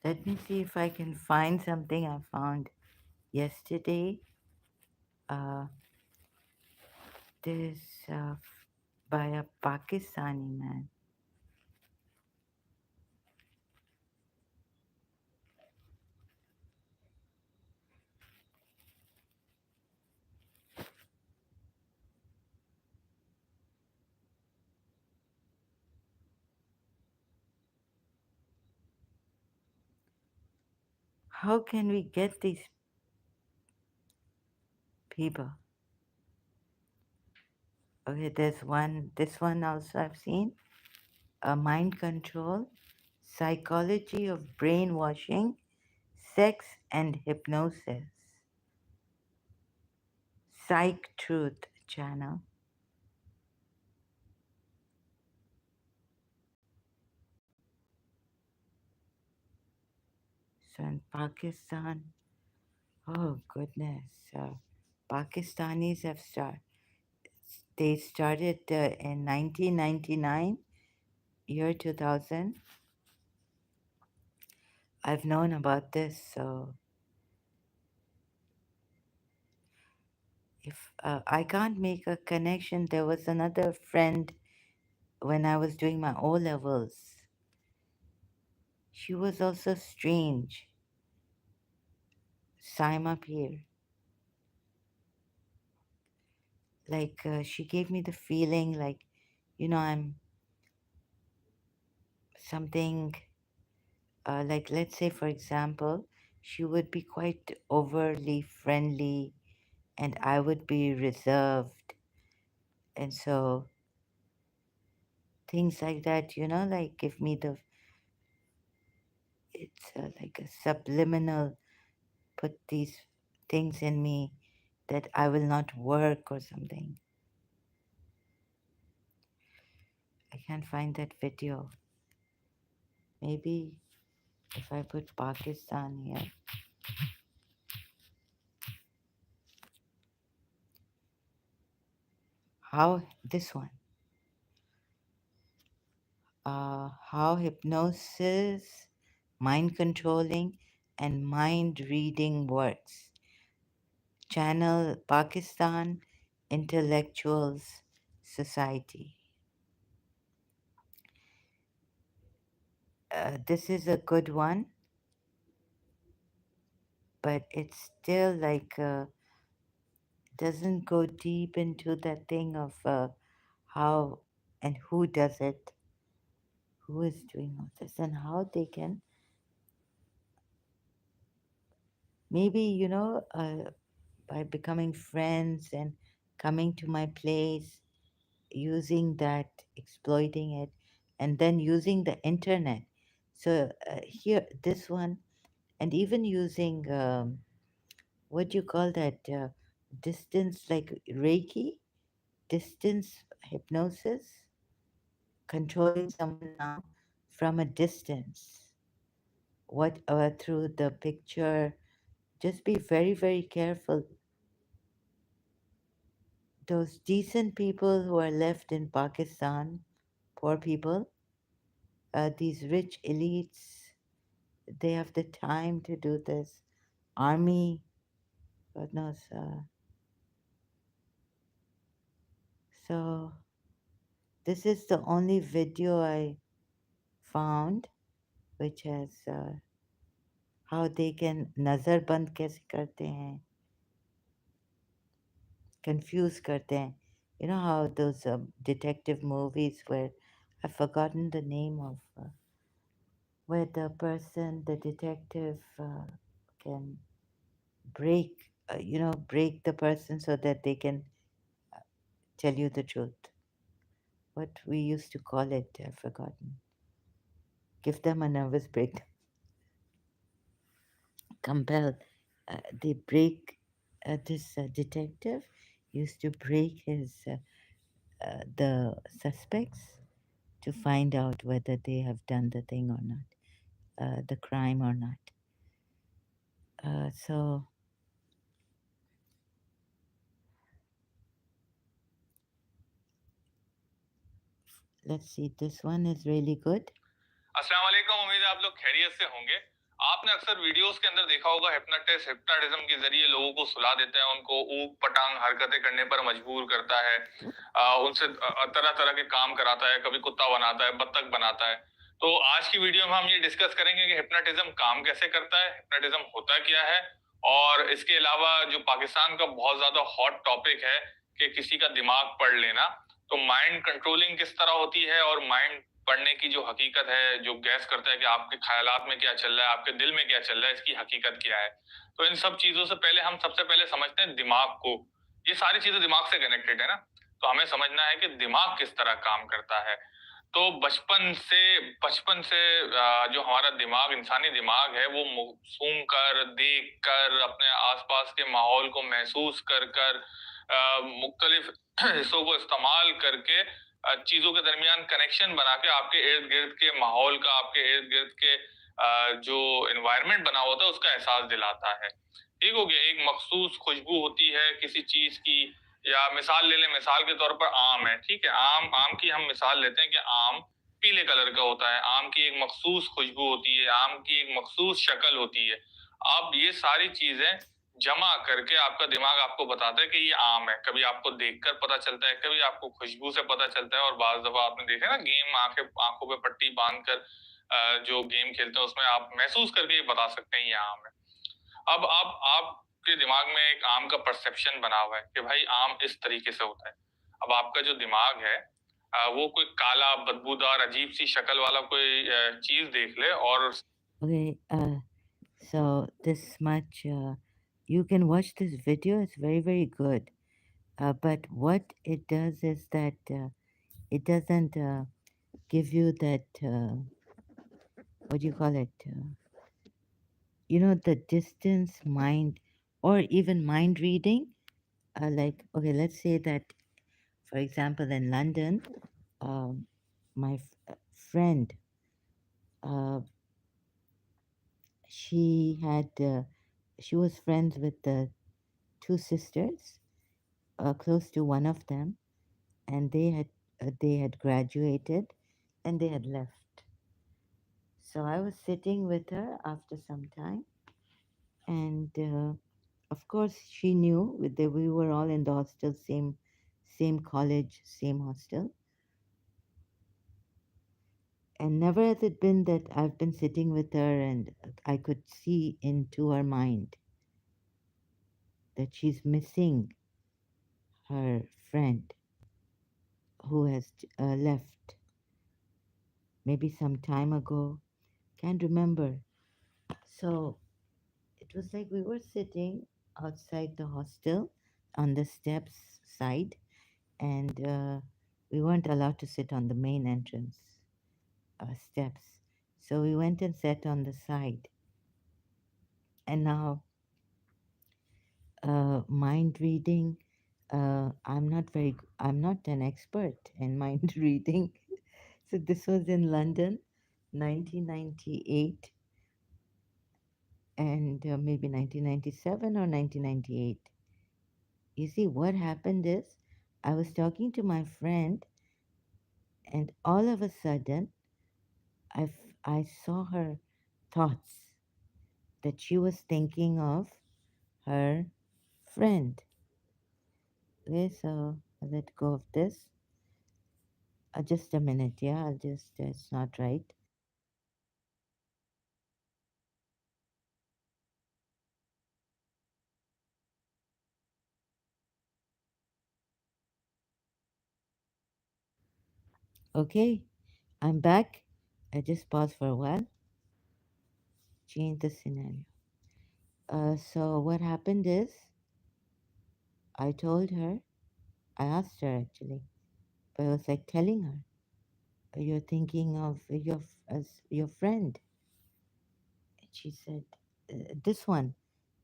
Let me see if I can find something I found yesterday. Uh, this by a Pakistani man. How can we get these people? Okay, there's one. This one also I've seen. Mind control, psychology of brainwashing, sex and hypnosis. Psych Truth channel. So in Pakistan, oh goodness, Pakistanis have started. They started in 1999, year 2000. I've known about this, so if I can't make a connection, there was another friend when I was doing my O levels. She was also strange. Saima Peer. Like she gave me the feeling like, I'm something like, let's say, for example, she would be quite overly friendly and I would be reserved. And so things like that, like give me it's like a subliminal, put these things in me that I will not work or something. I can't find that video. Maybe if I put Pakistan here. How this one? How hypnosis, mind controlling, and mind reading works. Channel Pakistan Intellectuals Society. This is a good one, but it's still like doesn't go deep into that thing of how and who does it, who is doing all this, and how they can maybe by becoming friends and coming to my place, using that, exploiting it, and then using the internet. So here, this one, and even using what do you call that? Distance, like Reiki, distance hypnosis, controlling someone now from a distance. What through the picture? Just be very, very careful. Those decent people who are left in Pakistan, poor people, these rich elites, they have the time to do this. Army, God knows. So this is the only video I found which has how they can नज़र बंद कैसे करते हैं, confuse करते हैं. You know how those detective movies where I've forgotten the name of where the person, the detective, can break, break the person so that they can tell you the truth. What we used to call it, I've forgotten. Give them a nervous break. Compel. They break. This detective used to break the suspects to find out whether they have done the thing or not, the crime or not. So let's see. This one is really good. अस्सलाम वालेकुम, उम्मीद है आप लोग खैरियत से होंगे। आपने अक्सर वीडियोस के अंदर देखा होगा हिप्नोटिज्म के जरिए लोगों को सुला देता है, उनको ऊक पटांग हरकतें करने पर मजबूर करता है, उनसे तरह तरह के काम कराता है, कभी कुत्ता बनाता है, बत्तख बनाता है। तो आज की वीडियो में हम ये डिस्कस करेंगे कि हिप्नोटिज्म काम कैसे करता है, हिप्नोटिज्म होता क्या है, और इसके अलावा जो पाकिस्तान का बहुत ज्यादा हॉट टॉपिक है कि किसी का दिमाग पढ़ लेना, तो माइंड कंट्रोलिंग किस तरह होती है और माइंड पढ़ने की जो हकीकत है, जो गैस करता है कि आपके ख्यालात में क्या चल रहा है, आपके दिल में क्या चल रहा है, इसकी हकीकत क्या है। तो इन सब चीजों से पहले हम सबसे पहले समझते हैं दिमाग को। ये सारी चीजें दिमाग से कनेक्टेड है ना, तो हमें समझना है कि दिमाग किस तरह काम करता है। तो बचपन से जो हमारा दिमाग, इंसानी दिमाग है, वो सूंघ कर, देख कर, अपने आसपास के माहौल को महसूस कर कर, मुख्तलिफ हिस्सों को इस्तेमाल करके चीजों के दरमियान कनेक्शन बना के आपके इर्द गिर्द के माहौल का, आपके इर्द गिर्द के जो एनवायरनमेंट बना होता है उसका एहसास दिलाता है। ठीक हो गया। एक मखसूस खुशबू होती है किसी चीज की, या मिसाल ले लें, मिसाल के तौर पर आम है, ठीक है, आम आम की हम मिसाल लेते हैं कि आम पीले कलर का होता है, आम की एक मखसूस खुशबू होती है, आम की एक मखसूस शक्ल होती है। अब ये सारी चीजें जमा करके आपका दिमाग आपको बताता है कि ये आम है। कभी आपको देखकर पता चलता है, कभी आपको खुशबू से पता चलता है, और बाज दफा आपने देखा ना गेम, आंखों पे पट्टी बांध कर जो गेम खेलते हैं उसमें आप महसूस करके ये बता सकते हैं ये आम है। अब आपके दिमाग में एक आम का परसेप्शन बना हुआ है कि भाई आम इस तरीके से होता है। अब आपका जो दिमाग है वो कोई काला, बदबूदार, अजीब सी शक्ल वाला कोई चीज देख ले और Okay, so this much, you can watch this video, it's very, very good. But what it does is that it doesn't give you that, what do you call it? The distance mind or even mind reading. Like, okay, let's say that, for example, in London, um, my friend, uh, she had she was friends with the two sisters, close to one of them, and they had graduated, and they had left. So I was sitting with her after some time, and of course she knew that we were all in the hostel, same college, same hostel. And never has it been that I've been sitting with her and I could see into her mind that she's missing her friend who has left maybe some time ago. Can't remember. So it was like we were sitting outside the hostel on the steps side, and we weren't allowed to sit on the main entrance steps. So we went and sat on the side. And now, mind reading, I'm not an expert in mind reading. So this was in London, 1998, and maybe 1997 or 1998. You see, what happened is I was talking to my friend, and all of a sudden, I saw her thoughts that she was thinking of her friend. Okay, so I'll let go of this. Just a minute, yeah, it's not right. Okay, I'm back. I just paused for a while, change the scenario. So what happened is I told her, I asked her actually, but I was like telling her, you're thinking of as your friend. And she said, this one.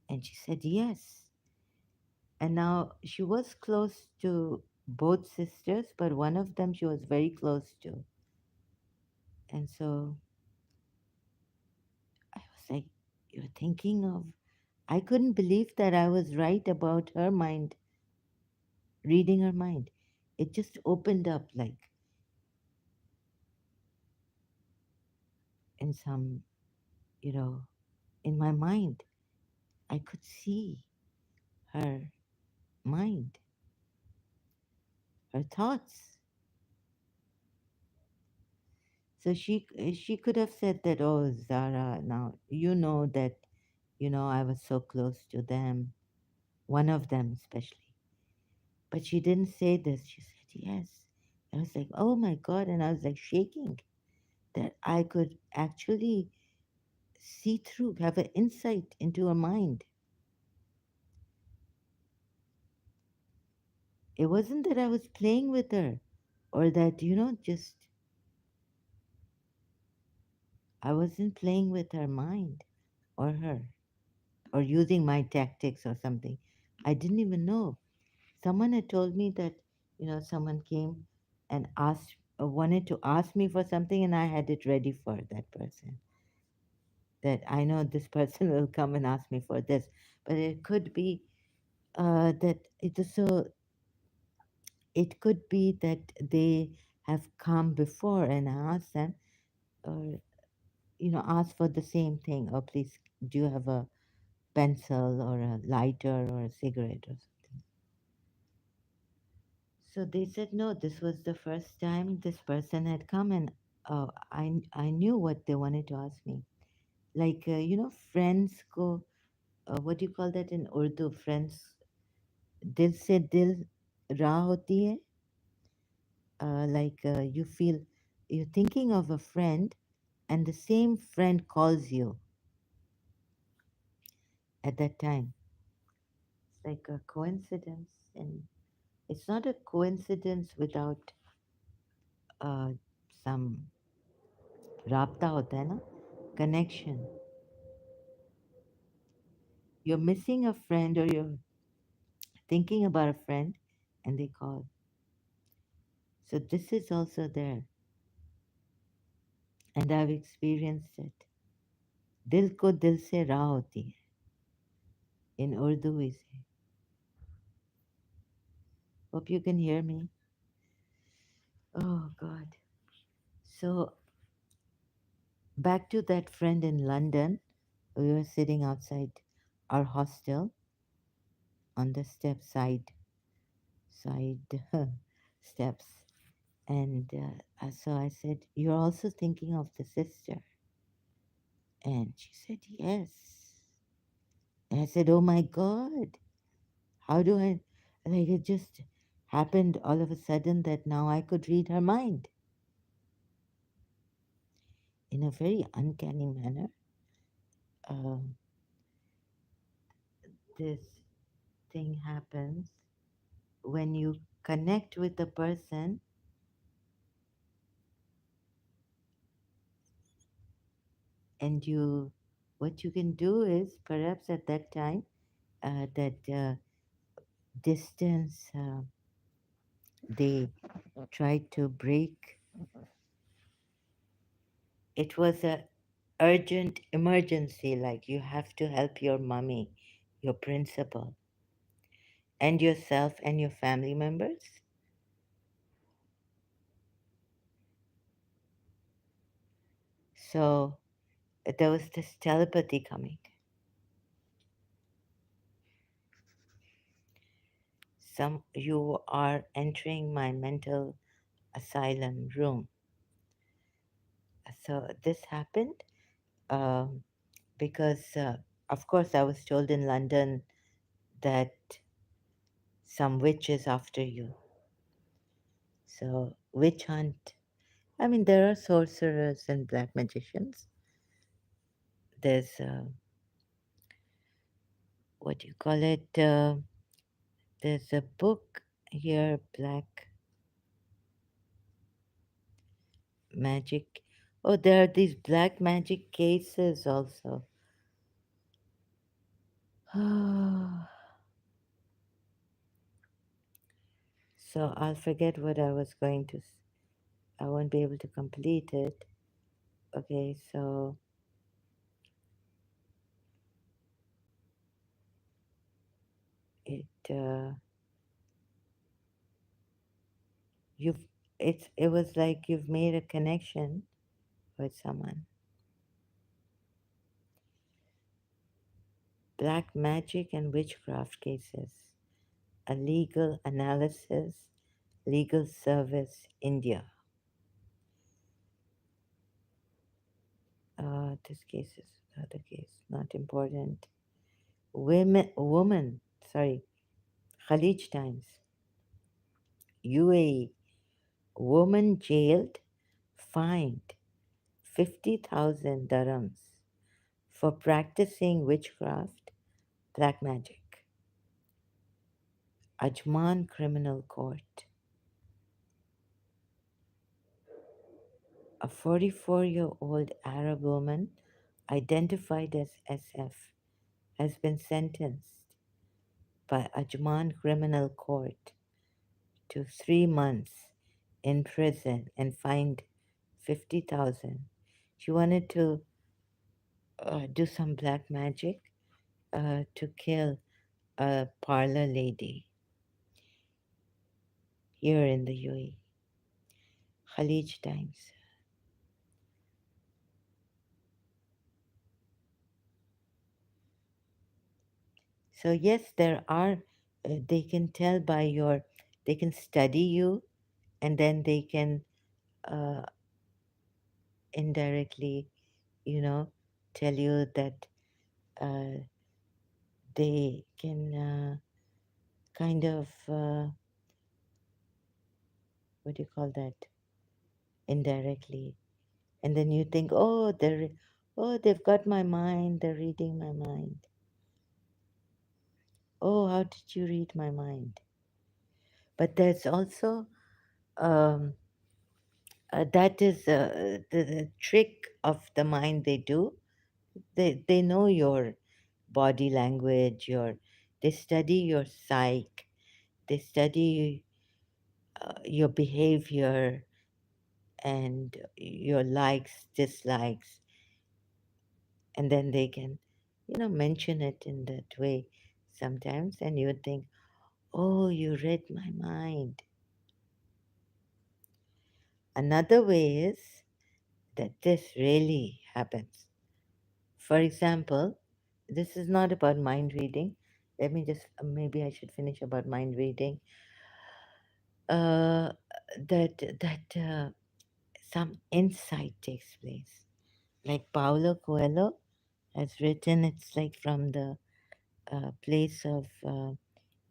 And she said, yes. And now she was close to both sisters, but one of them she was very close to. And so I was like, you're thinking of. I couldn't believe that I was right about her mind, reading her mind. It just opened up like in some, you know, in my mind. I could see her mind, her thoughts. So she could have said that, oh, Zara, now you know that, I was so close to them, one of them especially. But she didn't say this. She said yes. I was like, oh my God. And I was like shaking that I could actually see through, have an insight into her mind. It wasn't that I was playing with her or that, just I wasn't playing with her mind or her or using my tactics or something. I didn't even know. Someone had told me that, someone came and wanted to ask me for something, and I had it ready for that person. That I know this person will come and ask me for this, but it could be that it is so. It could be that they have come before and I asked them, or ask for the same thing. Or please, do you have a pencil or a lighter or a cigarette or something? So they said no. This was the first time this person had come, and I knew what they wanted to ask me. Like friends go. What do you call that in Urdu? Friends, dil se dil raah hoti hai. Like you feel you're thinking of a friend, and the same friend calls you at that time. It's like a coincidence, and it's not a coincidence without uh, some rabta hota hai na, connection. You're missing a friend or you're thinking about a friend and they call. So this is also there. and I've experienced it. दिल को दिल से राह होती है. In Urdu we say. Hope you can hear me. Oh God. So back to that friend in London. We were sitting outside our hostel on the step side steps, and so I said, "You're also thinking of the sister?" And she said, "Yes." And I said, "Oh my God, how do I?" Like it just happened all of a sudden that now I could read her mind in a very uncanny manner. Um, this thing happens when you connect with a person, and what you can do is perhaps at that time, that distance, they tried to break. It was a urgent emergency, like you have to help your mummy, your principal, and yourself and your family members. So there was this telepathy coming. You are entering my mental asylum room. So this happened, um, because, of course, I was told in London that some witch is after you. So witch hunt. I mean, there are sorcerers and black magicians. There's, what do you call it? There's a book here, Black Magic. Oh, there are these black magic cases also. So I'll forget what I was going to. I won't be able to complete it. Okay, so it you've it was like you've made a connection with someone. Black magic and witchcraft cases. A legal analysis, legal service, India. This case is the other case, not important. Woman, sorry, Khalij Times, UAE, woman jailed, fined 50,000 dirhams for practicing witchcraft, black magic. Ajman Criminal Court. A 44-year-old Arab woman identified as SF has been sentenced by Ajman Criminal Court to 3 months in prison and fined 50,000. She wanted to do some black magic to kill a parlor lady here in the UAE. Khalij Times. So yes, there are. They can tell by your. They can study you, and then they can uh, indirectly, you know, tell you that uh, they can kind of what do you call that? Indirectly, and then you think, oh, they've got my mind. They're reading my mind. Oh, how did you read my mind? But there's also um, that is the trick of the mind they do. They know your body language, they study your psyche, they study your behavior, and your likes, dislikes, and then they can, mention it in that way sometimes, and you would think, oh, you read my mind. Another way is that this really happens. For example, this is not about mind reading. Let me just, maybe I should finish about mind reading. Uh, that some insight takes place. Like Paulo Coelho has written, it's like from the place of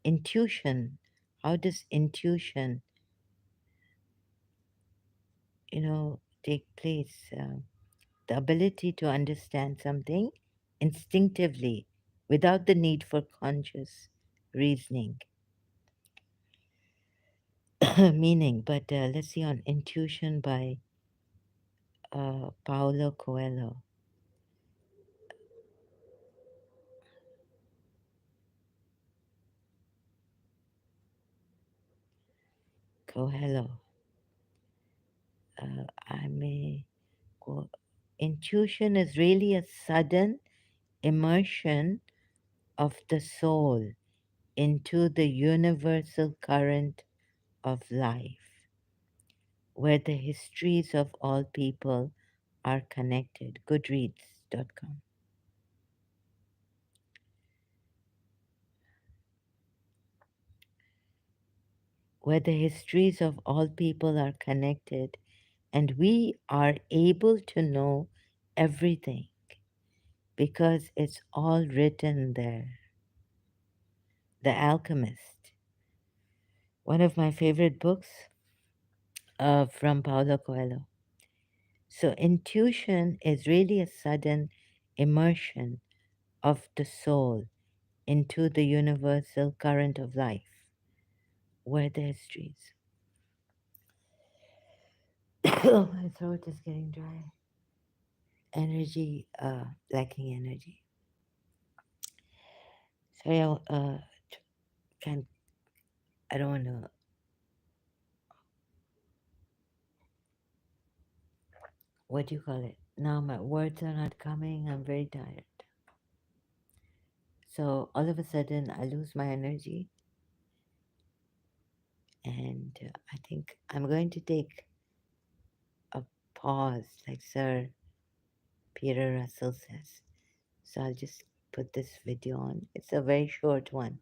intuition. How does intuition, take place? The ability to understand something instinctively without the need for conscious reasoning. Meaning, but let's see on intuition by Paulo Coelho. Coelho. I may go. Intuition is really a sudden immersion of the soul into the universal current of life, where the histories of all people are connected. Goodreads.com. Where the histories of all people are connected, and we are able to know everything because it's all written there. The Alchemist, one of my favorite books from Paulo Coelho. So, intuition is really a sudden immersion of the soul into the universal current of life, where the histories. My throat is getting dry. Energy, lacking energy. Sorry, can't, I don't want to, what do you call it? Now my words are not coming. I'm very tired. So all of a sudden, I lose my energy. And I think I'm going to take a pause, like Sir Peter Russell says. So I'll just put this video on. It's a very short one.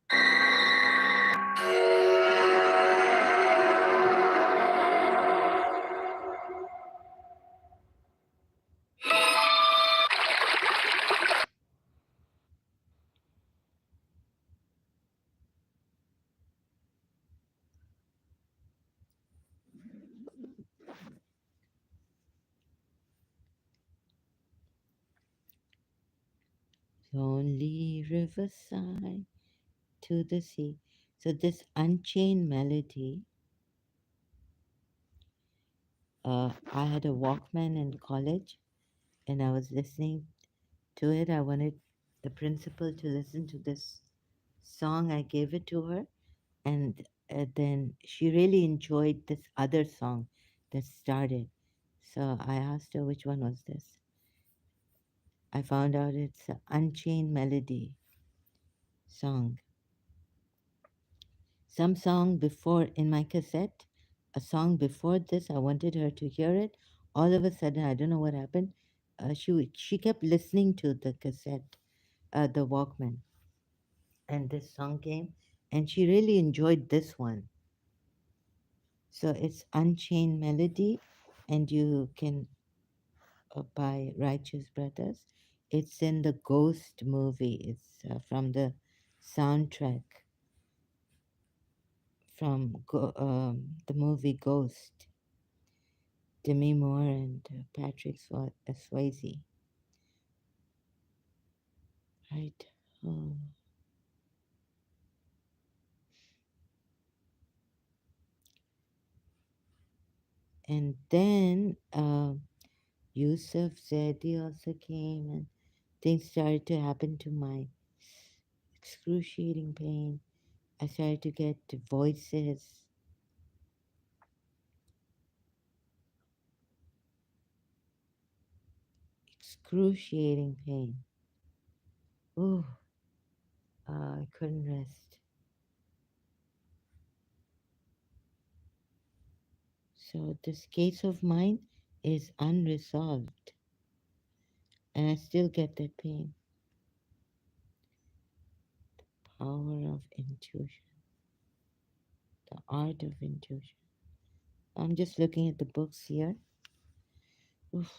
Lonely riverside to the sea. So this unchained melody, I had a Walkman in college and I was listening to it. I wanted the principal to listen to this song. I gave it to her, and then she really enjoyed this other song that started. So I asked her which one was this. I found out it's an Unchained Melody song. Some song before in my cassette, a song before this, I wanted her to hear it. All of a sudden, I don't know what happened. She kept listening to the cassette, the Walkman, and this song came, and she really enjoyed this one. So it's Unchained Melody, and you can by Righteous Brothers. It's in the Ghost movie. It's from the soundtrack from the movie Ghost. Demi Moore and Patrick Swayze. Right. Oh. And then Yusuf Zedi also came, and things started to happen to my excruciating pain. I started to get voices. excruciating pain. Ooh, I couldn't rest. So this case of mine is unresolved, and I still get that pain. Power of intuition, the art of intuition. I'm just looking at the books here. Oof.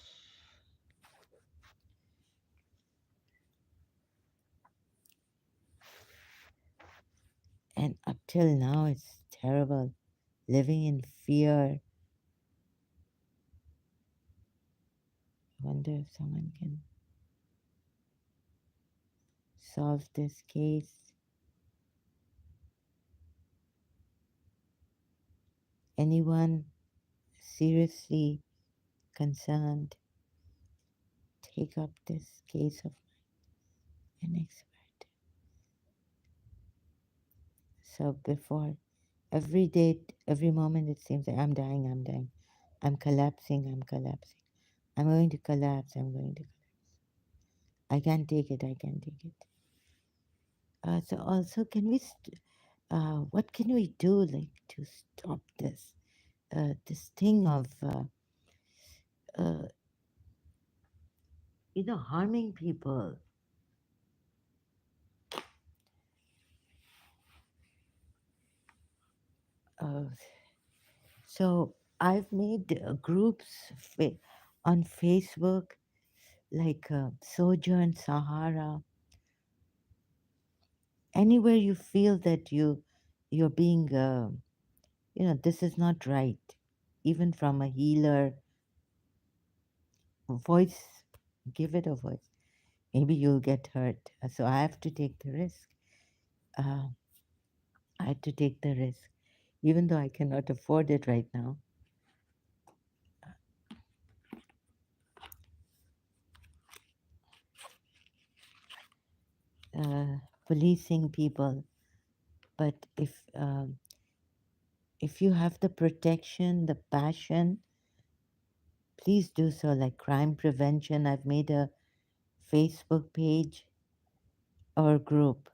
And up till now, it's terrible. Living in fear. I wonder if someone can solve this case. Anyone seriously concerned, take up this case of an expert. So before every day, every moment, it seems like I'm dying, I'm dying. I'm collapsing, I'm collapsing. I'm going to collapse, I'm going to. I can't take it, I can't take it. So also, can we, what can we do like to stop this, this thing of, uh, harming people? Uh, so I've made groups on Facebook, like Sojourn Sahara. Anywhere you feel that you're being, this is not right, even from a healer, voice, give it a voice. Maybe you'll get hurt. So I have to take the risk. Uh, I had to take the risk, even though I cannot afford it right now. Policing people, but if you have the protection, the passion, please do so. Like crime prevention, I've made a Facebook page or group,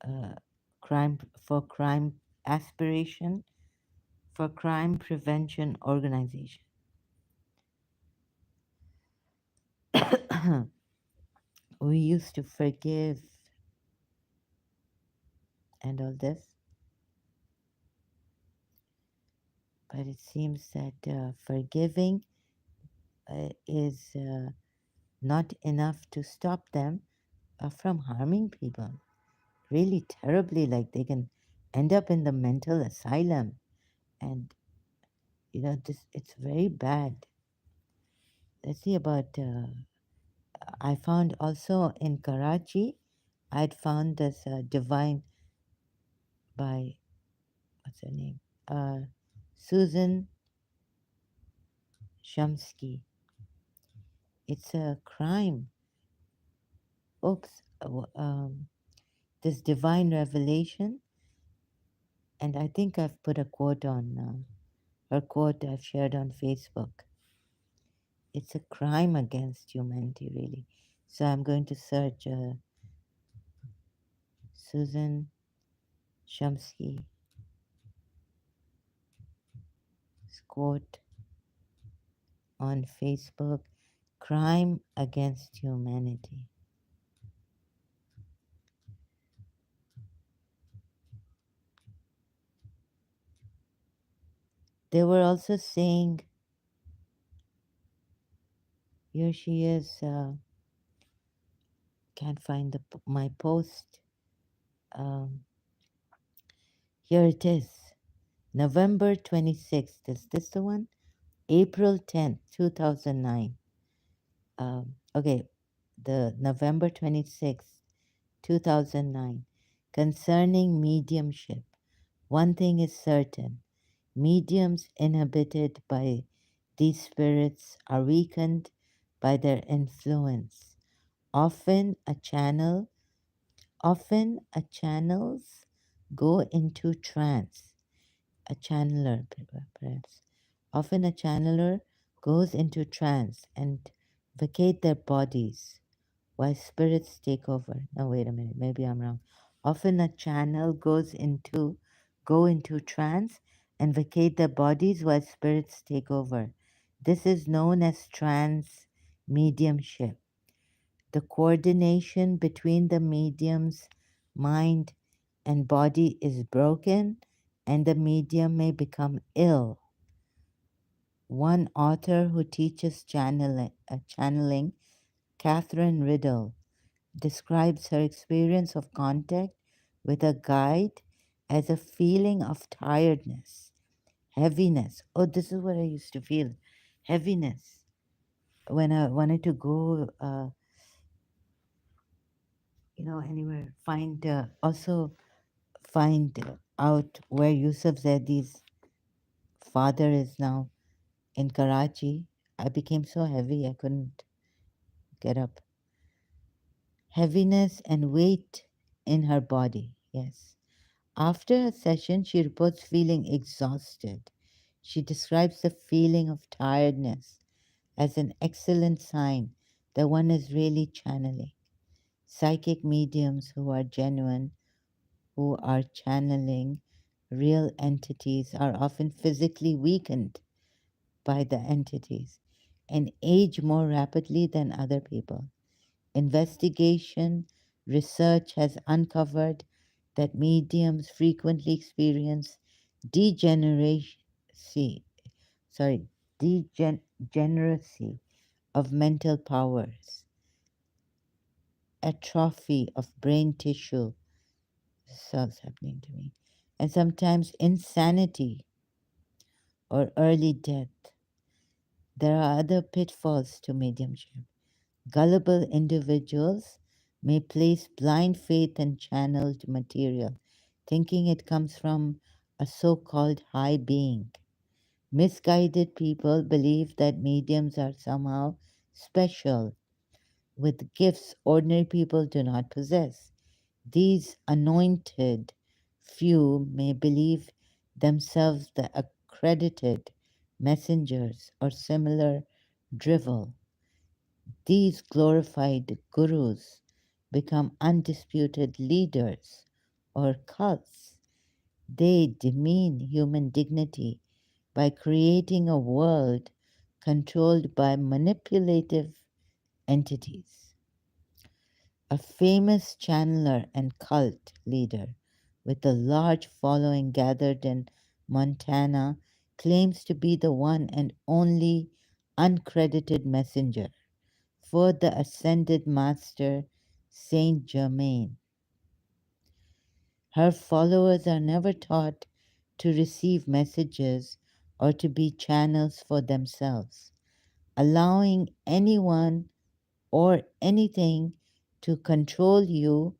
uh, crime aspiration for crime prevention organization. We used to forgive and all this, but it seems that forgiving is not enough to stop them from harming people really terribly. Like they can end up in the mental asylum, and this, it's very bad. Let's see about. I found also in Karachi, I'd found this divine by, what's her name? Susan Shumsky. It's a crime. Oops. This divine revelation, and I think I've put a quote on her quote I've shared on Facebook. It's a crime against humanity, really. So I'm going to search Susan Shumsky's quote on Facebook, crime against humanity. They were also saying, here she is, can't find my post. Um, Here it is, November 26th. Is this the one? April 10th, 2009. Okay, the November 26th, 2009. Concerning mediumship, one thing is certain: mediums inhabited by these spirits are weakened by their influence. Often a channel, often a channels go into trance. A channeler, perhaps. Often a channeler goes into trance and vacate their bodies while spirits take over. No, wait a minute, maybe I'm wrong. Often a channel go into trance and vacate their bodies while spirits take over. This is known as trance mediumship. The coordination between the medium's mind and body is broken, and the medium may become ill. One author who teaches channeling, Catherine Riddle, describes her experience of contact with a guide as a feeling of tiredness, heaviness. Oh, this is what I used to feel, heaviness. When I wanted to go, anywhere, also find out where Yusuf Zedi's father is now in Karachi. I became so heavy I couldn't get up. Heaviness and weight in her body, yes. After a session, she reports feeling exhausted. She describes the feeling of tiredness as an excellent sign that one is really channeling. Psychic mediums who are channeling real entities, are often physically weakened by the entities and age more rapidly than other people. Investigation research has uncovered that mediums frequently experience degeneracy, sorry, degeneracy of mental powers, atrophy of brain tissue, cells happening to me, and sometimes insanity or early death. There are other pitfalls to mediumship. Gullible individuals may place blind faith in channeled material, thinking it comes from a so called high being. Misguided people believe that mediums are somehow special, with gifts ordinary people do not possess. These anointed few may believe themselves the accredited messengers or similar drivel. These glorified gurus become undisputed leaders or cults. They demean human dignity by creating a world controlled by manipulative entities. A famous channeler and cult leader with a large following gathered in Montana claims to be the one and only uncredited messenger for the ascended master Saint Germain. Her followers are never taught to receive messages or to be channels for themselves, allowing anyone or anything to control you,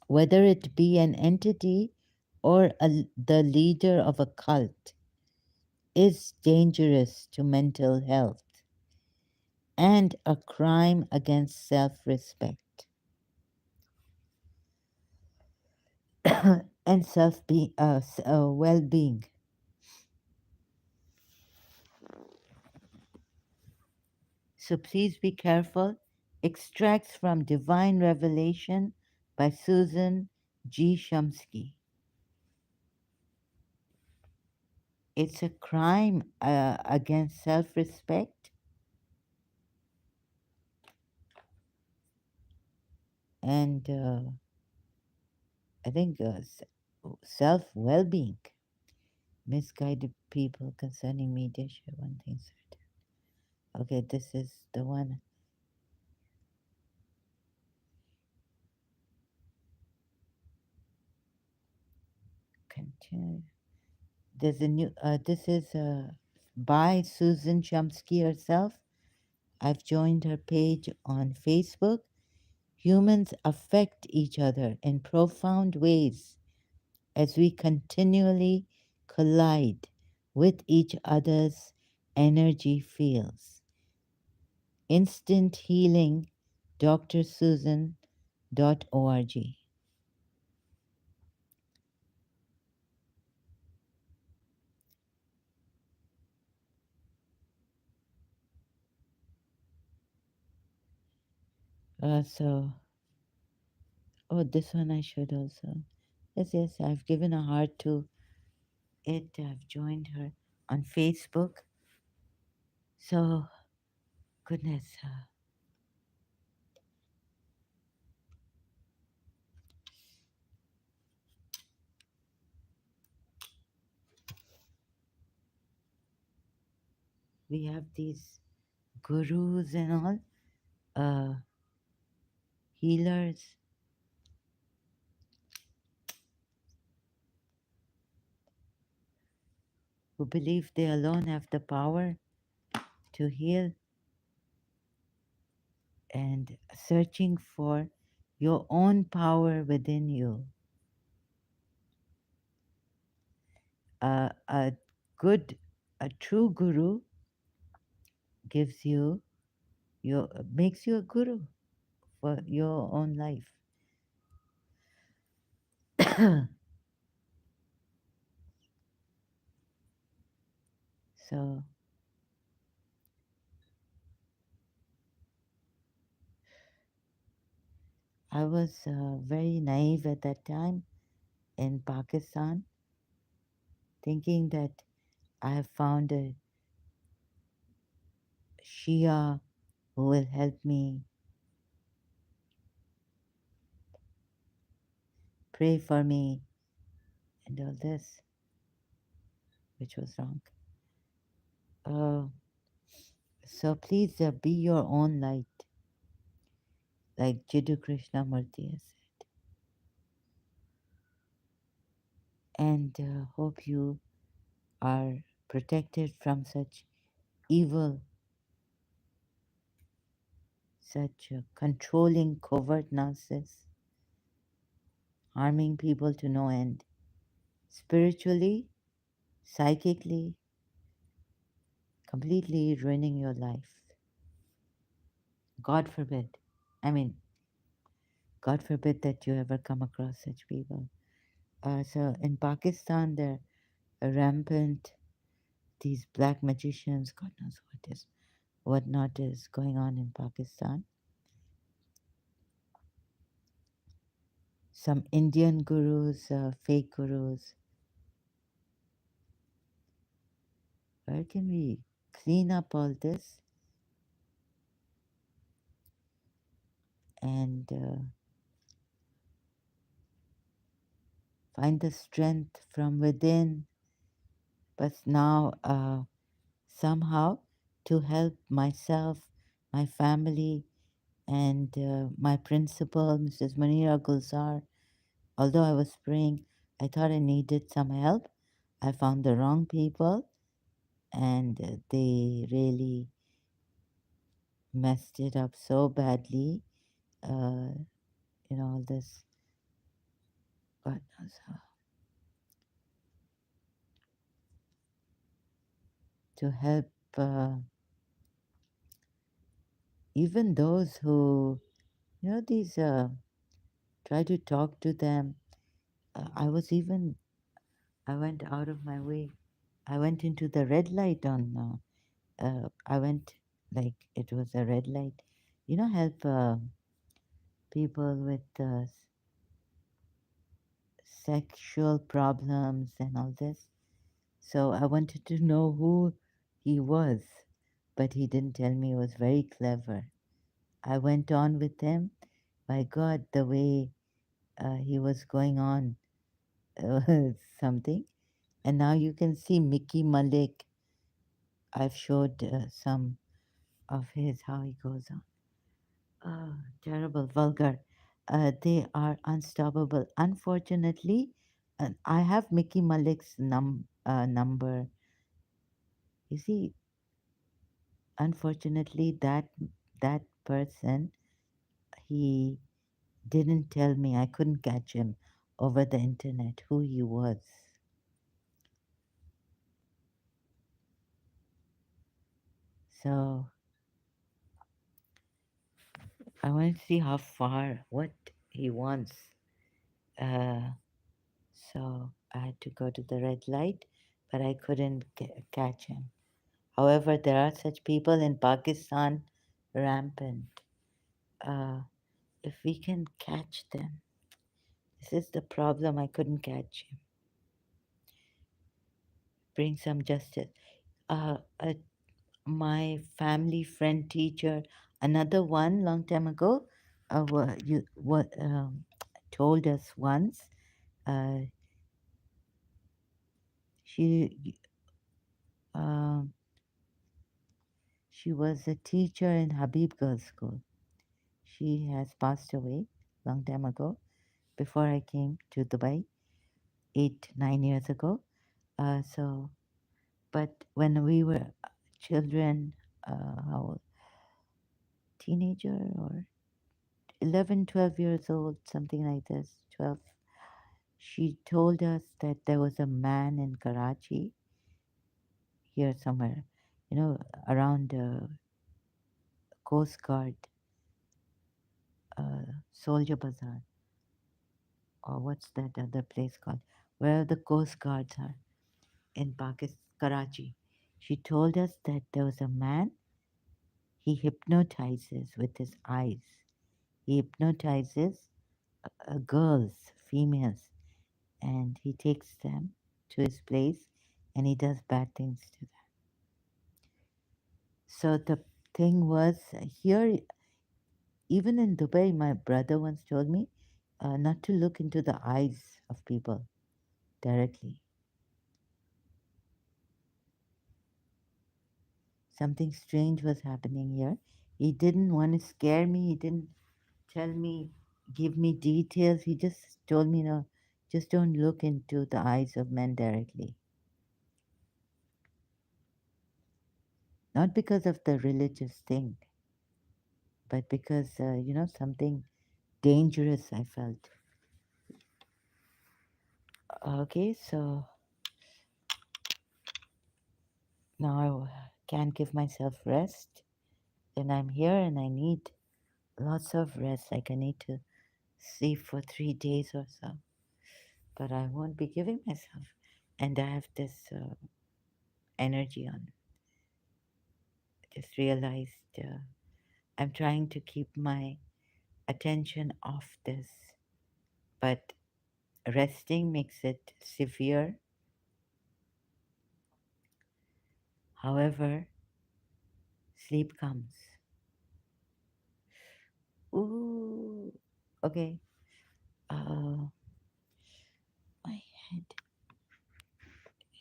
whether it be an entity or the leader of a cult, is dangerous to mental health and a crime against self respect and well being. So please be careful. Extracts from Divine Revelation by Susan G. Shumsky. It's a crime against self respect and I think self well being. Misguided people concerning media share one thing certain. Okay, this is the one. Continue. There's a new, this is by Susan Chomsky herself. I've joined her page on Facebook. Humans affect each other in profound ways as we continually collide with each other's energy fields. Instant Healing, drsusan.org. So, oh, this one I should also. Yes, yes, I've given a heart to it. I've joined her on Facebook. So, goodness, we have these gurus and all, uh, healers who believe they alone have the power to heal and searching for your own power within you. A good, a true guru gives you your makes you a guru for your own life. So I was very naive at that time in Pakistan, thinking that I have found a Shia who will help me, pray for me, and all this, which was wrong. Uh, so please be your own light, like Jiddu Krishnamurti has said, and hope you are protected from such evil, such controlling, covert narcissists, harming people to no end, spiritually, psychically, completely ruining your life. God forbid. I mean, God forbid that you ever come across such people. So in Pakistan, there are rampant these black magicians. God knows what not is going on in Pakistan. Some Indian gurus, fake gurus. Where can we clean up all this and find the strength from within? But now, somehow, to help myself, my family, and my principal, Mrs. Munira Gulzar. Although I was praying, I thought I needed some help. I found the wrong people, and they really messed it up so badly. Uh, all this, God knows how. To help even those who, these try to talk to them. I went out of my way. I went into the red light on, I went like it was a red light. Help people with sexual problems and all this. So I wanted to know who he was, but he didn't tell me. He was very clever. I went on with him. My God, the way he was going on was something. And now you can see Mickey Malik. I've showed some of his, how he goes on. Oh, terrible, vulgar. They are unstoppable. Unfortunately, I have Mickey Malik's number. You see, unfortunately, that person, he didn't tell me. I couldn't catch him over the internet who he was. So I want to see how far, what he wants. Uh, so I had to go to the red light, but I couldn't catch him. However, there are such people in Pakistan rampant. uh, if we can catch them. This is the problem. I couldn't catch him. Bring some justice. A my family friend teacher, another one long time ago, what told us once. Uh, she um, she was a teacher in Habib Girls School. She has passed away long time ago. Before I came to Dubai, 8 9 years ago. So, but when we were children, how teenager or 11, 12 years old, something like this, 12. She told us that there was a man in Karachi, here somewhere, around the Coast Guard, Soldier Bazaar, or what's that other place called, where the Coast Guards are in Pakistan, Karachi. She told us that there was a man, he hypnotizes with his eyes. He hypnotizes girls, females, and he takes them to his place and he does bad things to them. So the thing was, here, even in Dubai, my brother once told me not to look into the eyes of people directly. Something strange was happening here. He didn't want to scare me. He didn't tell me, give me details. He just told me, no, just don't look into the eyes of men directly. Not because of the religious thing, but because, something dangerous I felt. Okay, so now I can't give myself rest. Then I'm here and I need lots of rest. Like I need to sleep for 3 days or so. But I won't be giving myself. And I have this energy on. Just realized I'm trying to keep my attention off this. But resting makes it severe. However, sleep comes. Ooh, okay. Uh, my head.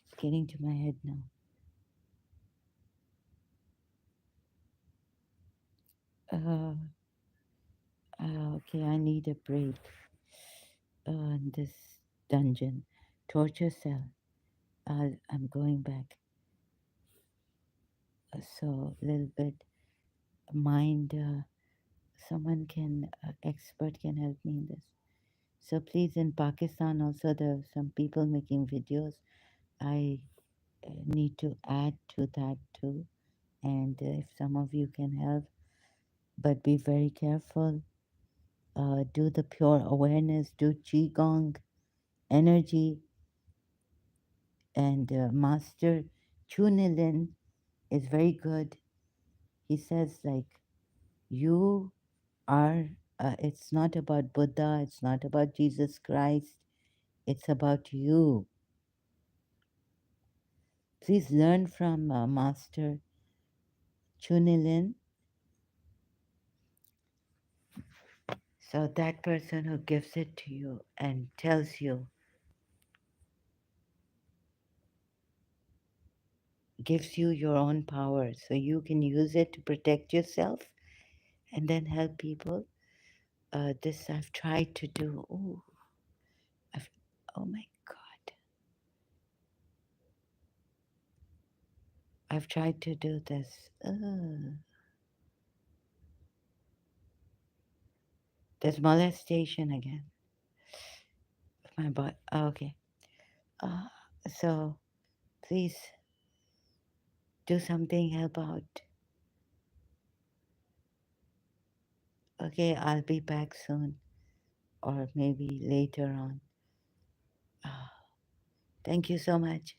It's getting to my head now. Uh, okay, I need a break. This dungeon, torture cell. I'm going back. So a little bit mind. Someone can expert can help me in this. So please, in Pakistan also there are some people making videos. I need to add to that too. And if some of you can help, but be very careful. Do the pure awareness. Do qigong, energy, and Master Chunilin is very good. He says like you are. It's not about Buddha. It's not about Jesus Christ. It's about you. Please learn from Master Chunilin. So that person who gives it to you and tells you, gives you your own power, so you can use it to protect yourself and then help people. This I've tried to do. I've, oh my God. I've tried to do this. There's molestation again. My body. Okay. Uh, so please do something, help out. Okay, I'll be back soon or maybe later on. Uh, Thank you so much.